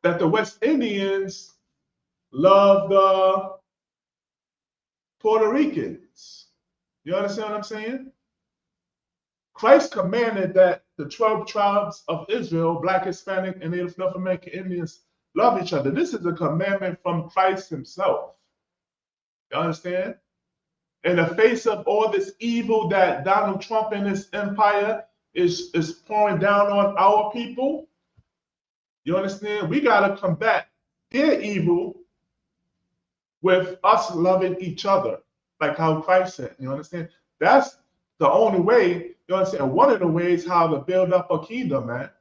That the West Indians love the Puerto Ricans. You understand what I'm saying? Christ commanded that the 12 tribes of Israel, Black, Hispanic, and Native North American Indians, love each other. This is a commandment from Christ himself. You understand? In the face of all this evil that Donald Trump and his empire is pouring down on our people, you understand? We got to combat their evil with us loving each other, like how Christ said. You understand? That's the only way, you understand? One of the ways how to build up a kingdom, man,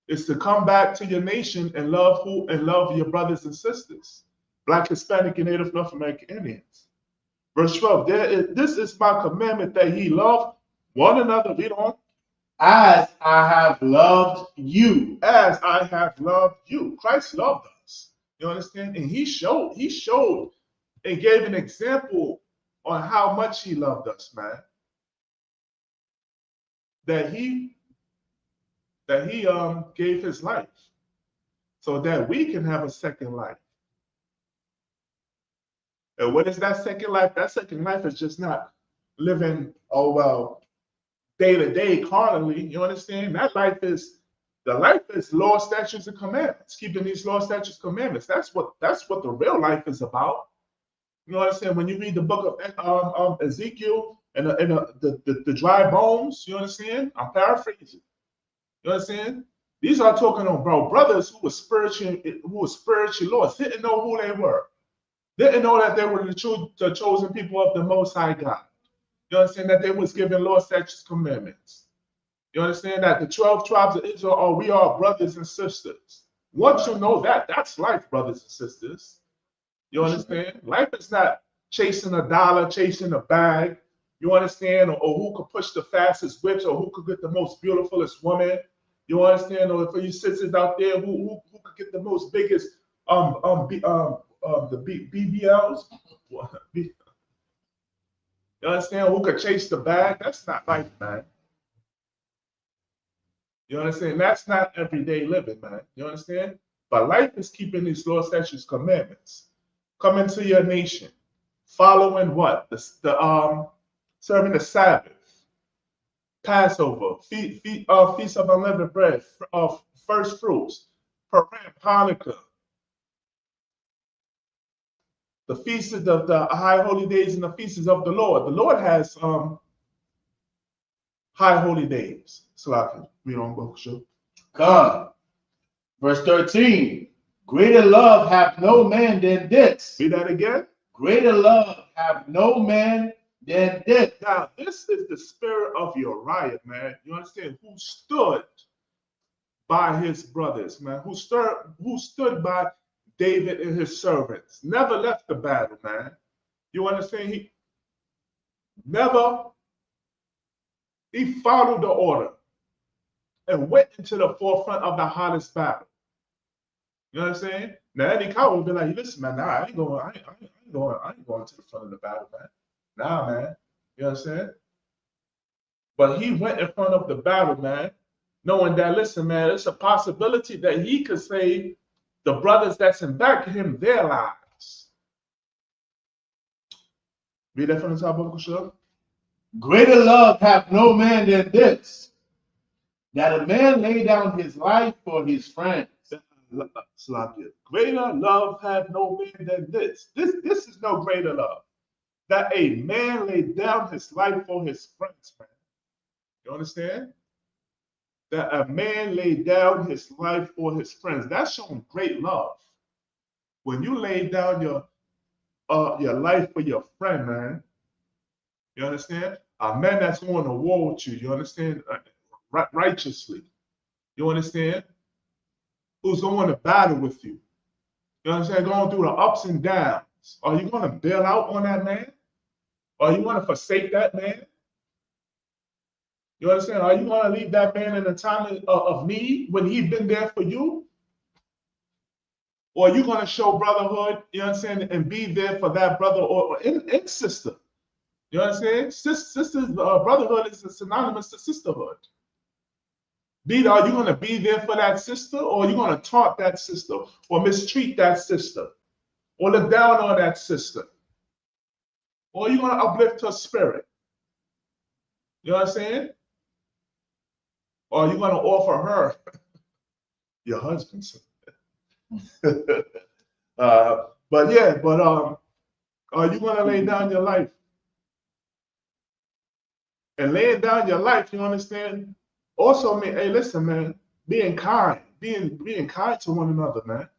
is to come back to your nation and love your brothers and sisters, Black, Hispanic, and Native North American Indians. Verse 12, this is my commandment that he love one another. Read on. As I have loved you. As I have loved you. Christ loved us. You understand? And he showed and gave an example on how much he loved us, man. That he gave his life so that we can have a second life. And what is that second life? That second life is just not living, day to day carnally. You understand? That life is law, statutes, and commandments. Keeping these law, statutes, commandments. That's what the real life is about. You know what I'm saying? When you read the book of Ezekiel and the dry bones, you understand? I'm paraphrasing. You understand? These are talking about brothers who were spiritually lost, didn't know who they were. Didn't know that they were the chosen people of the Most High God. You understand that they was given law, statutes, commandments. You understand that the 12 tribes of Israel we are brothers and sisters. Once you know that, that's life, brothers and sisters. You understand? Life is not chasing a dollar, chasing a bag. You understand? Or who could push the fastest whips, or who could get the most beautifulest woman. You understand? Or for you sisters out there, who could get the most biggest the BBLs. You understand? Who could chase the bag? That's not life, man. You understand? That's not everyday living, man. You understand? But life is keeping these law, statutes, commandments. Coming to your nation, following what? Serving the Sabbath, Passover, Feast of Unleavened Bread, of first fruits, Purim, Hanukkah, the feasts of the high holy days and the feasts of the Lord. The Lord has high holy days. So I can read on book. God. Verse 13. Greater love hath no man than this. Read that again. Greater love hath no man than this. Now, this is the spirit of Uriah, man. You understand? Who stood by his brothers, man. Who stood by David and his servants. Never left the battle, man. You understand? He followed the order and went into the forefront of the hottest battle. You know what I'm saying? Now Eddie Cowan would be like, listen, man, nah, I ain't going to the front of the battle, man. Nah, man. You know what I'm saying? But he went in front of the battle, man, knowing that, listen, man, it's a possibility that he could save the brothers that's in back of him their lives. Read that from the top of the show. Greater love hath no man than this, that a man lay down his life for his friends. Greater love hath no man than this. This is no greater love. That a man laid down his life for his friends, man. You understand? That a man laid down his life for his friends. That's showing great love. When you lay down your life for your friend, man. You understand? A man that's going to war with you. You understand? Righteously. You understand? Who's going to battle with you? You understand? Going through the ups and downs. Are you going to bail out on that man? Are you going to forsake that man? You understand? Are you going to leave that man in a time of need when he's been there for you? Or you're going to show brotherhood, you know what I'm saying, and be there for that brother or and sister. You know what I'm saying? Sisters, brotherhood is synonymous to sisterhood. Are you going to be there for that sister, or are you going to taunt that sister, or mistreat that sister, or look down on that sister? Or are you going to uplift her spirit? You know what I'm saying? Or are you going to offer her your husband? But yeah, are you going to lay down your life? And laying down your life, you understand? Also, mean, hey, listen, man, being kind kind to one another, man.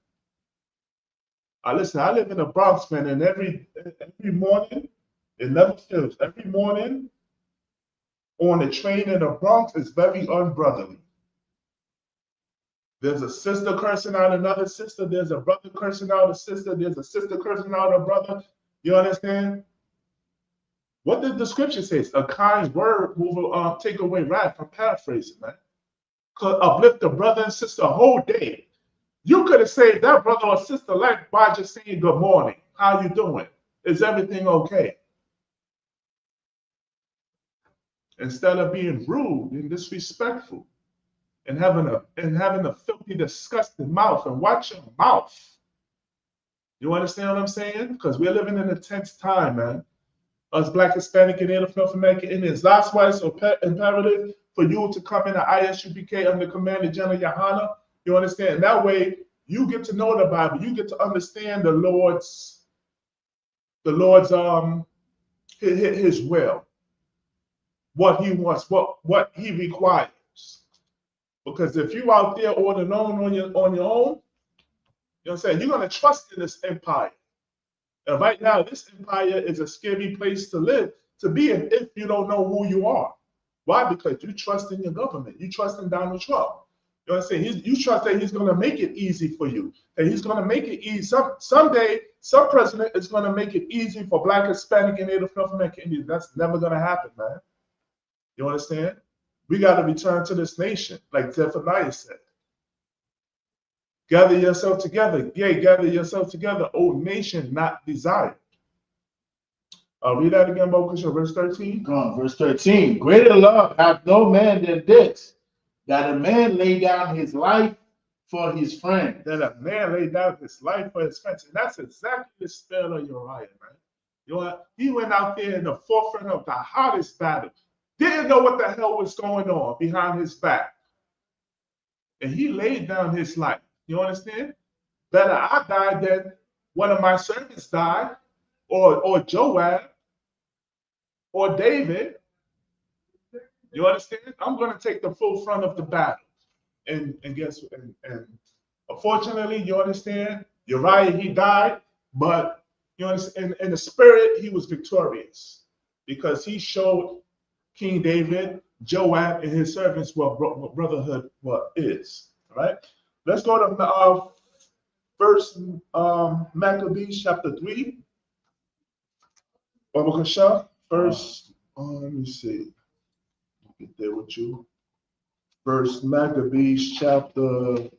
Listen, I live in the Bronx, man, and every morning, it never fails. Every morning on the train in the Bronx is very unbrotherly. There's a sister cursing out another sister. There's a brother cursing out a sister. There's a sister cursing out a brother. You understand? What did the scripture say? A kind word will take away wrath. I'm paraphrasing, man. Could uplift a brother and sister a whole day. You could have saved that brother or sister life by just saying good morning. How you doing? Is everything okay? Instead of being rude and disrespectful and having a filthy, disgusting mouth, and watch your mouth. You understand what I'm saying? Because we're living in a tense time, man. Us Black, Hispanic, and Native North American Indians. That's why it's imperative for you to come into ISUPK under Command of General Yohana. You understand? That way, you get to know the Bible. You get to understand the Lord's his will, what he wants, what he requires. Because if you out there all alone on your own, you know what I'm saying, you're gonna trust in this empire. And right now, this empire is a scary place to live, to be in, if you don't know who you are. Why? Because you trust in your government. You trust in Donald Trump. You know what I'm saying? You trust that he's going to make it easy for you. That he's going to make it easy. Someday, some president is going to make it easy for Black, Hispanic, and Native North American Indians. That's never going to happen, man. You understand? We got to return to this nation, like Zephaniah said. Gather yourself together. Yea, gather yourself together, O nation not desired. Read that again, Bokusha, verse 13. Verse 13. Greater love hath no man than this, that a man lay down his life for his friend. That a man lay down his life for his friends. And that's exactly the spirit of Uriah, man. You know, he went out there in the forefront of the hottest battle. Didn't know what the hell was going on behind his back. And he laid down his life. You understand? Better I died than one of my servants died, or Joab, or David. You understand? I'm going to take the full front of the battle. And guess what? And unfortunately, you understand, Uriah, he died, but you understand, in the spirit, he was victorious because he showed King David, Joab, and his servants what brotherhood is. All right? Let's go to First Maccabees chapter 3. First, let me see. Get there with you. First Maccabees chapter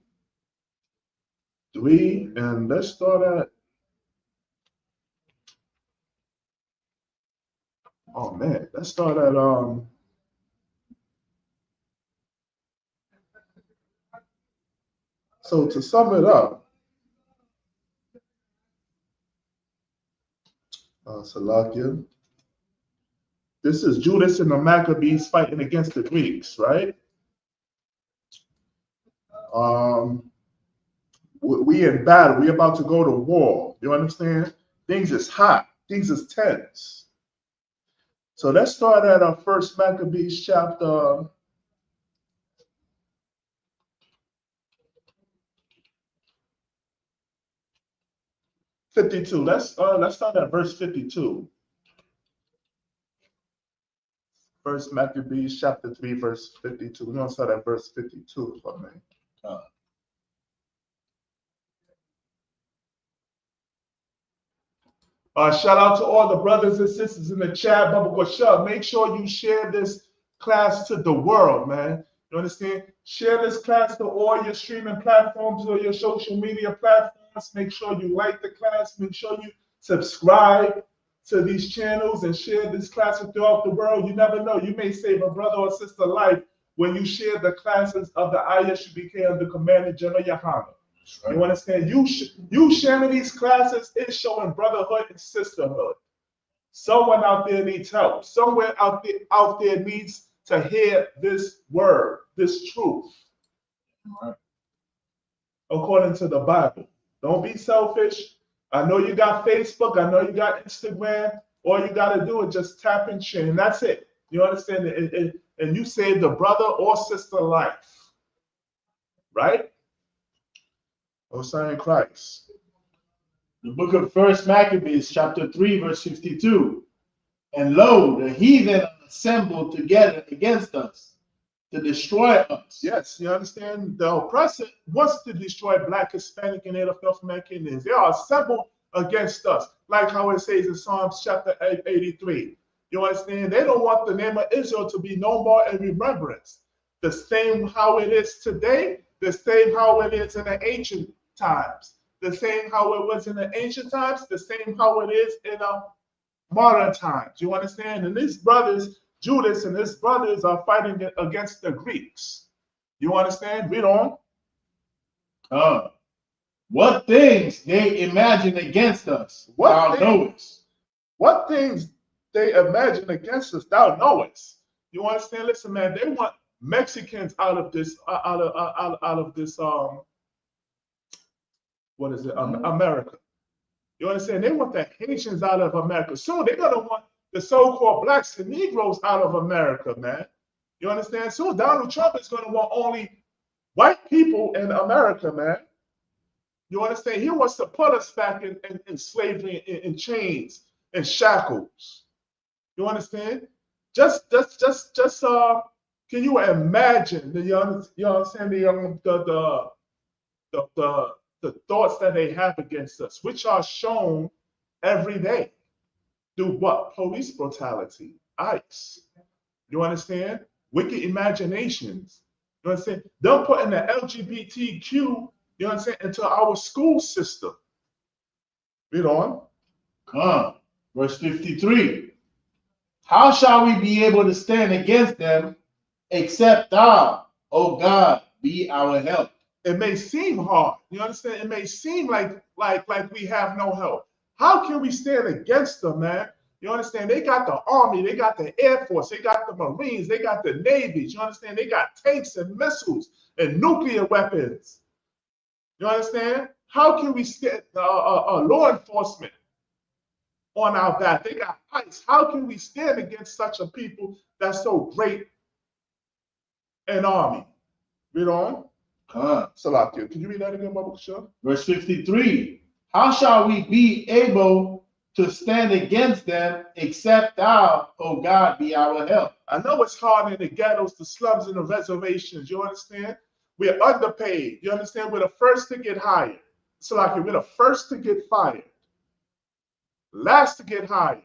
3, and let's start at. Oh man, let's start at So to sum it up, Salakia. This is Judas and the Maccabees fighting against the Greeks, right? We in battle. We about to go to war. You understand? Things is hot. Things is tense. So let's start at our First Maccabees chapter 52. Let's start at verse 52. First Maccabees chapter 3, verse 52. We're gonna start at verse 52 for me. Shout out to all the brothers and sisters in the chat. Make sure you share this class to the world, man. You understand? Share this class to all your streaming platforms or your social media platforms. class. Make sure you like the class. Make sure you subscribe to these channels and share this class throughout the world. You never know. You may save a brother or sister life when you share the classes of the ISUPK under Commander General Yohana. Right. You understand? You sharing these classes is showing brotherhood and sisterhood. Someone out there needs help. Someone out there needs to hear this word, this truth. Right. According to the Bible. Don't be selfish. I know you got Facebook. I know you got Instagram. All you got to do is just tap and share, and that's it. You understand? And you save the brother or sister life. Right? O Son in Christ. The book of 1 Maccabees, chapter 3, verse 52. And lo, the heathen assembled together against us to destroy us. Yes, you understand? The oppressor wants to destroy Black, Hispanic, and Native American Indians. They are assembled against us, like how it says in Psalms chapter 83. You understand? They don't want the name of Israel to be no more in remembrance. The same how it is today, the same how it is in the ancient times, the same how it was in the ancient times, the same how it is in modern times. You understand? And these brothers, Judas and his brothers, are fighting against the Greeks. You understand? Read on. What things they imagine against us, thou knowest. What things they imagine against us, thou knowest. You understand? Listen, man, they want Mexicans out of this, what is it? America. You understand? They want the Haitians out of America. Soon they're gonna want the so-called blacks and Negroes out of America, man. You understand? Soon Donald Trump is gonna want only white people in America, man. You understand? He wants to put us back in slavery, in chains and shackles. You understand? Just can you imagine you understand the thoughts that they have against us, which are shown every day through what? Police brutality, ICE. You understand? Wicked imaginations. You understand? They're putting the LGBTQ, you understand, into our school system. Read on. Verse 53. How shall we be able to stand against them except thou, O God, be our help? It may seem hard. You understand? It may seem like we have no help. How can we stand against them, man? You understand? They got the Army, they got the Air Force, they got the Marines, they got the Navies. You understand? They got tanks and missiles and nuclear weapons. You understand? How can we stand law enforcement on our back? They got ICE. How can we stand against such a people that's so great an army? Read on. Salakia, can you read that again, Baba Kishore? Verse 53. How shall we be able to stand against them except thou, O God, be our help? I know it's hard in the ghettos, the slums, and the reservations. You understand? We're underpaid. You understand? We're the first to get hired. Salakia, we're the first to get fired. Last to get hired.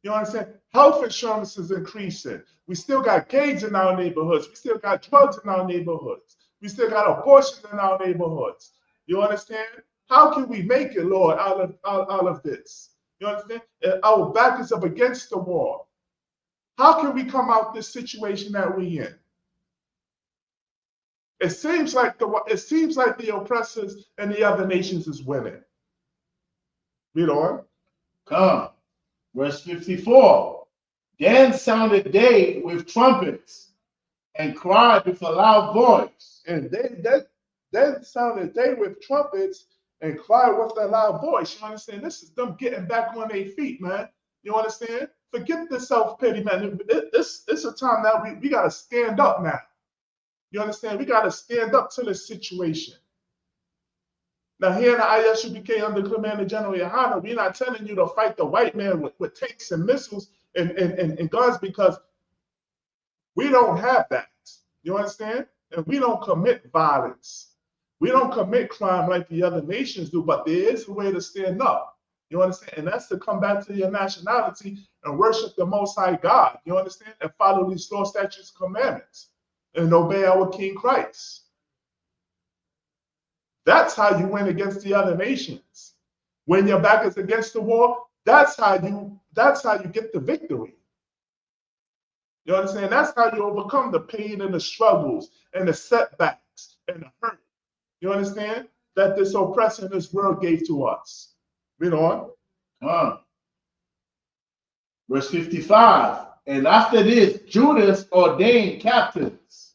You understand? Health insurance is increasing. We still got gangs in our neighborhoods. We still got drugs in our neighborhoods. We still got abortions in our neighborhoods. You understand? How can we make it, Lord, out of this? You understand? Our back is up against the wall. How can we come out this situation that we're in? It seems like the oppressors and the other nations is winning. Read on. Verse 54. Then sounded they with trumpets and cried with a loud voice. And then sounded they with trumpets and cried with a loud voice. You understand? This is them getting back on their feet, man. You understand? Forget the self-pity, man. It's a time now we got to stand up now. You understand? We got to stand up to this situation. Now, here in the ISUPK under Commander General Yohana, we're not telling you to fight the white man with tanks and missiles and guns, because we don't have that. You understand? And we don't commit violence. We don't commit crime like the other nations do, but there is a way to stand up. You understand? And that's to come back to your nationality and worship the Most High God. You understand? And follow these law, statutes, commandments, and obey our King Christ. That's how you win against the other nations. When your back is against the wall, that's how you get the victory. You understand? That's how you overcome the pain and the struggles and the setbacks and the hurt. You understand? That this oppressor in this world gave to us. Read on. Verse 55. And after this, Judas ordained captains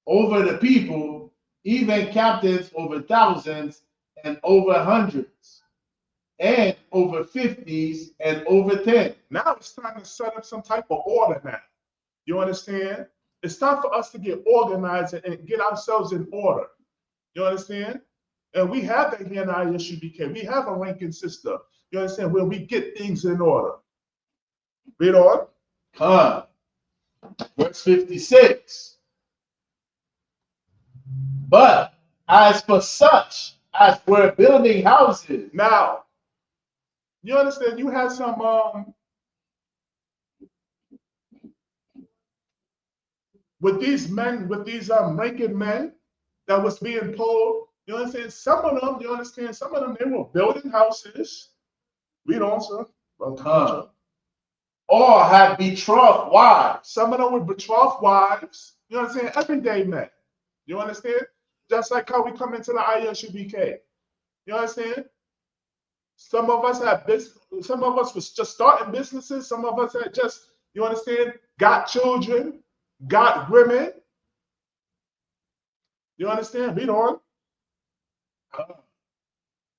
over the people, even captains over thousands and over hundreds, and over 50s and over 10. Now it's time to set up some type of order now. You understand? It's time for us to get organized and get ourselves in order. You understand? And we have that here in ISUBK. We have a ranking system. You understand? Where we get things in order. Read on. Verse 56. But as for such as were building houses. Now, you understand? You have some with these men, with these ranking men that was being pulled. You understand? Some of them, you understand? Some of them, they were building houses. Read on, sir. Or had betrothed wives. Some of them were betrothed wives. You understand? Everyday men. You understand? Just like how we come into the ISUBK. You understand? Some of us had business. Some of us was just starting businesses. Some of us had just, you understand, got children, got women. You understand? Read on.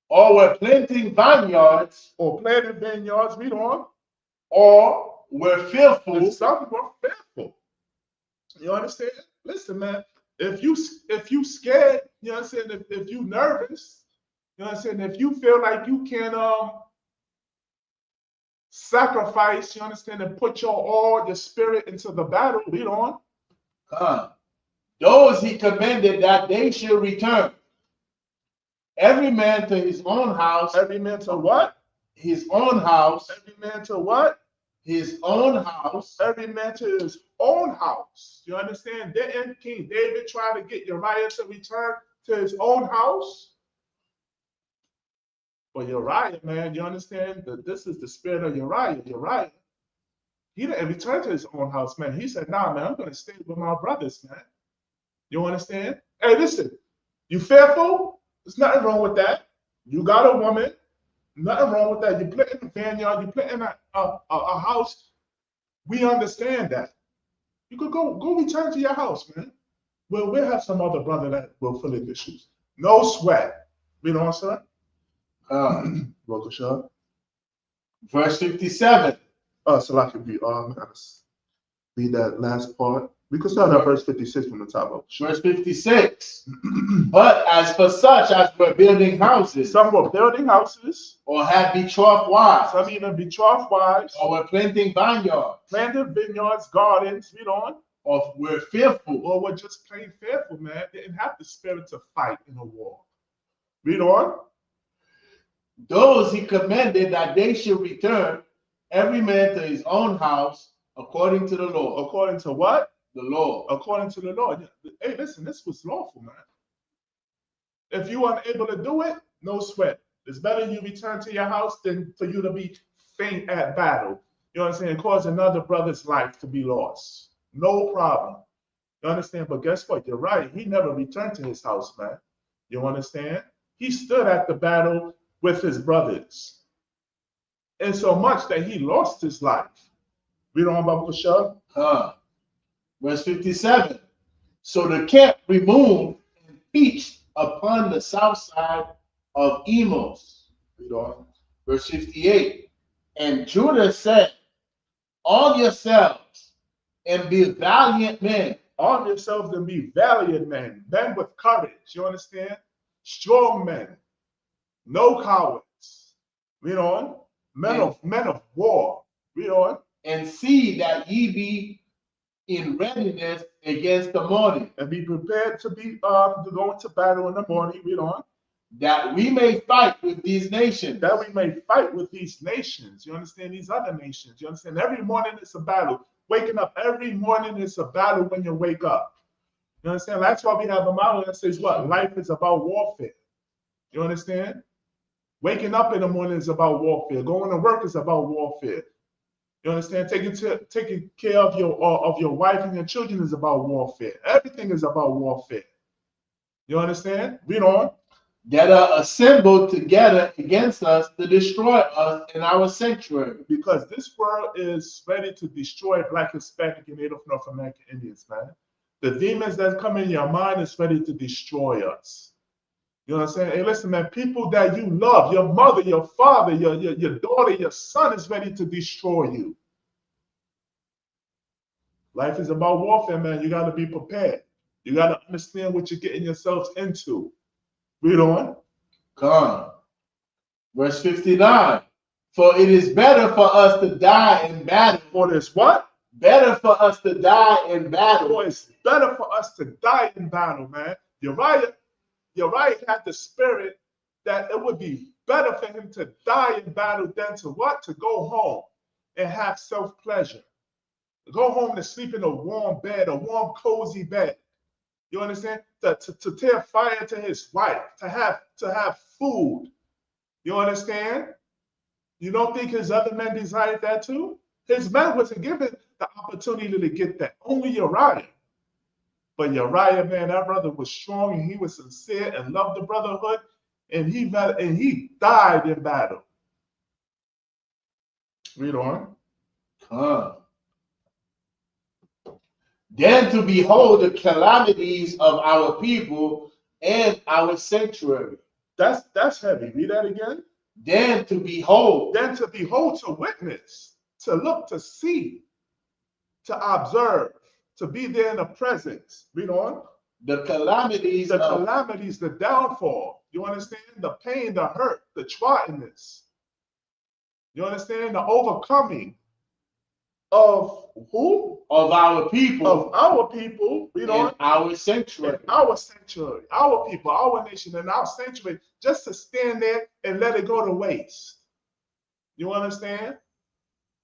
Or were planting vineyards. Or planting vineyards. Read on. Or were fearful. Some were fearful. You understand? Listen, man. If you scared, you understand, if you nervous, you understand, if you feel like you can sacrifice, you understand, and put your spirit into the battle, read on. Those he commanded that they should return. Every man to his own house. Every man to what? His own house. Every man to what? His own house. Every man to his own house. You understand? Didn't King David try to get Uriah to return to his own house? But Uriah, man, you understand that this is the spirit of Uriah. Uriah, he didn't return to his own house, man. He said, nah, man, I'm going to stay with my brothers, man. You understand? Hey, listen, you fearful? There's nothing wrong with that. You got a woman. Nothing wrong with that. You put in a vineyard, you put in a house. We understand that. You could go return to your house, man. We'll have some other brother that will fill in the shoes. No sweat. You know what I'm saying? Verse 57. So I could be read that last part. We could start at verse 56 from the top of. Verse 56. But as for such as were building houses. Some were building houses. Or had betrothed wives. Some even betrothed wives. Or were planting vineyards. Planted vineyards, gardens, read on. Or were fearful. Or were just plain fearful, man. They didn't have the spirit to fight in a war. Read on. Those he commanded that they should return, every man to his own house, according to the law. According to what? The law. According to the law. Hey, listen, this was lawful, man. If you are unable to do it, no sweat. It's better you return to your house than for you to be faint at battle. You understand? Cause another brother's life to be lost. No problem. You understand? But guess what? You're right. He never returned to his house, man. You understand? He stood at the battle with his brothers. And so much that he lost his life. Read on, Baba Kushal. Verse 57. So the camp removed and pitched upon the south side of Emos. Read on. Verse 58. And Judah said, arm yourselves and be valiant men. Arm yourselves and be valiant men. Men with courage. You understand? Strong men. No cowards. Read on. Men of war. Read on. And see that ye be in readiness against the morning. And be prepared to go into battle in the morning. Read on. That we may fight with these nations. That we may fight with these nations. You understand? These other nations. You understand? Every morning it's a battle. Waking up every morning is a battle when you wake up. You understand? That's why we have a motto that says what? Life is about warfare. You understand? Waking up in the morning is about warfare. Going to work is about warfare. You understand? Taking care of your wife and your children is about warfare. Everything is about warfare. You understand? Read on. That are assembled together against us to destroy us in our sanctuary. Because this world is ready to destroy Black, Hispanic, and Native North American Indians, man. The demons that come in your mind is ready to destroy us. You know what I'm saying? Hey, listen, man, people that you love, your mother, your father, your daughter, your son is ready to destroy you. Life is about warfare, man. You got to be prepared. You got to understand what you're getting yourselves into. Read on. Come on. Verse 59. For it is better for us to die in battle. For this what? Better for us to die in battle. For it's better for us to die in battle, man. Uriah had the spirit that it would be better for him to die in battle than to what? To go home and have self-pleasure. Go home to sleep in a warm bed, a warm, cozy bed. You understand? To tear fire to his wife, to have food. You understand? You don't think his other men desired that too? His men wasn't given the opportunity to get that. Only Uriah. But Uriah, man, that brother was strong and he was sincere and loved the brotherhood, and he died in battle. Read on. Then to behold the calamities of our people and our sanctuary. That's heavy. Read that again. Then to behold. Then to behold, to witness, to look, to see, to observe, to be there in the presence. Read on. The calamities. The calamities, the downfall. You understand? The pain, the hurt, the trottenness. You understand? The overcoming of who? Of our people. Of our people. Read on. Our sanctuary. Our sanctuary. Our people, our nation, and our sanctuary. Just to stand there and let it go to waste. You understand?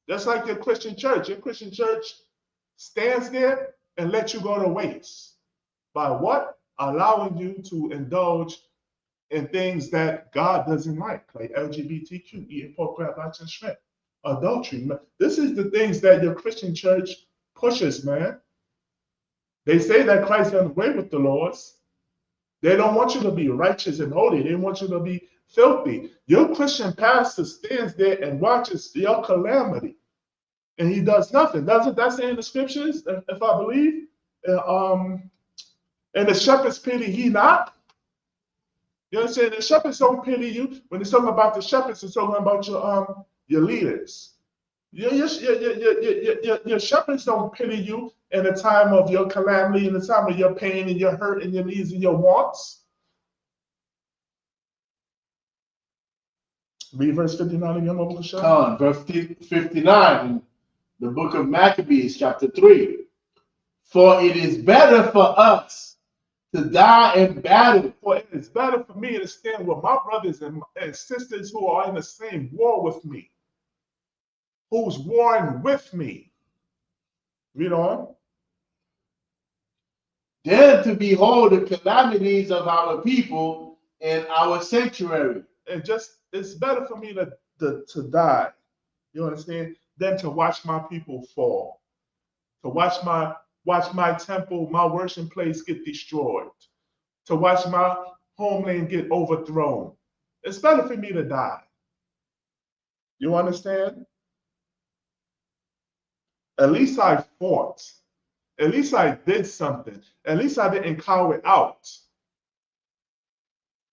Just like your Christian church. Your Christian church stands there and lets you go to waste. By what? Allowing you to indulge in things that God doesn't like LGBTQ, eating pork, crab, lobster, and shrimp, adultery. This is the things that your Christian church pushes, man. They say that Christ done away with the laws. They don't want you to be righteous and holy. They want you to be filthy. Your Christian pastor stands there and watches your calamity, and he does nothing. Doesn't that say in the scriptures, if I believe? And the shepherds pity ye not. You know what I'm saying? The shepherds don't pity you. When it's talking about the shepherds, it's talking about your leaders. Your shepherds don't pity you in the time of your calamity, in the time of your pain and your hurt and your needs and your wants. Read verse 59 again, Mabukasha. Verse 59 in the book of Maccabees, chapter 3. For it is better for us to die in battle. For it is better for me to stand with my brothers and sisters who are in the same war with me, who's warring with me. Read on. Then to behold the calamities of our people and our sanctuary. And just, it's better for me to die, you understand, than to watch my people fall, to watch my temple, my worship place get destroyed, to watch my homeland get overthrown. It's better for me to die. You understand? At least I fought. At least I did something. At least I didn't cow it out.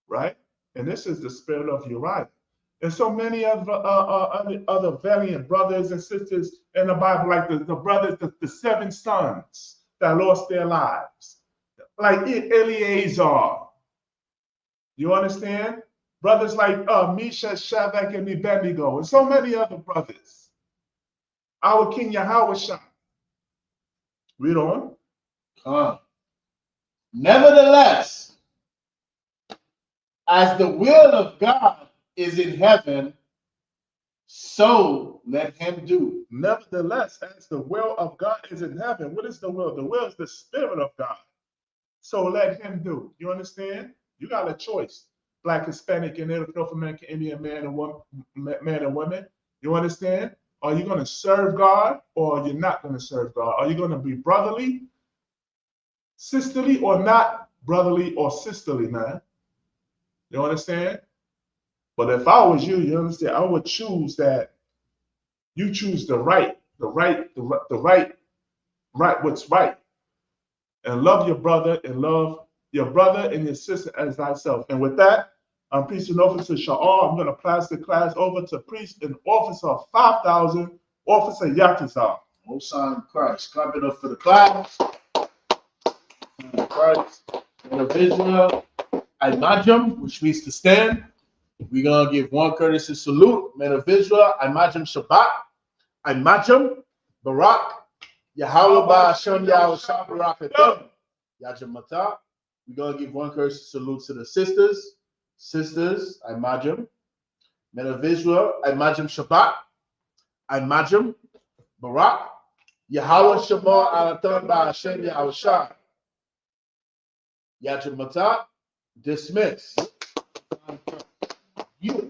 Right? And this is the spirit of Uriah. And so many other valiant brothers and sisters in the Bible, like the brothers, the 7 sons that lost their lives, like Eleazar. You understand? Brothers like Meshach, Shadrach, and Abednego, and so many other brothers. Our King Yahushua. Read on. Nevertheless, as the will of God is in heaven, so let him do. Nevertheless, as the will of God is in heaven. What is the will? The will is the spirit of God. So let him do. You understand? You got a choice. Black, Hispanic, and Native American, Indian man and woman, man and women. You understand? Are you going to serve God or you're not going to serve God? Are you going to be brotherly, sisterly, or not brotherly or sisterly, man? You understand? But if I was you, you understand, I would choose that you choose the right, what's right. And love your brother and love your brother and your sister as thyself. And with that, I'm Priest and Officer Sha'ar. I'm going to pass the class over to Priest and Officer 5000, Officer Yatazar. Most High Christ. Clap it up for the class. Christ. Individual. Imagine, which means to stand. We're going to give one courtesy salute. Men of Israel. Imagine Shabbat. Imagine Barak. Yahweh Ba'Hashem Yahweh Shah Barak Atem. Yajim Mata. We're going to give one courtesy salute to the sisters. Sisters, Imagine. Men of Israel. Imagine Shabbat. Imagine Barak. Yahweh Shema Alatam Ba'Hashem Yahweh Shah. Yajim Mata. Dismiss. You.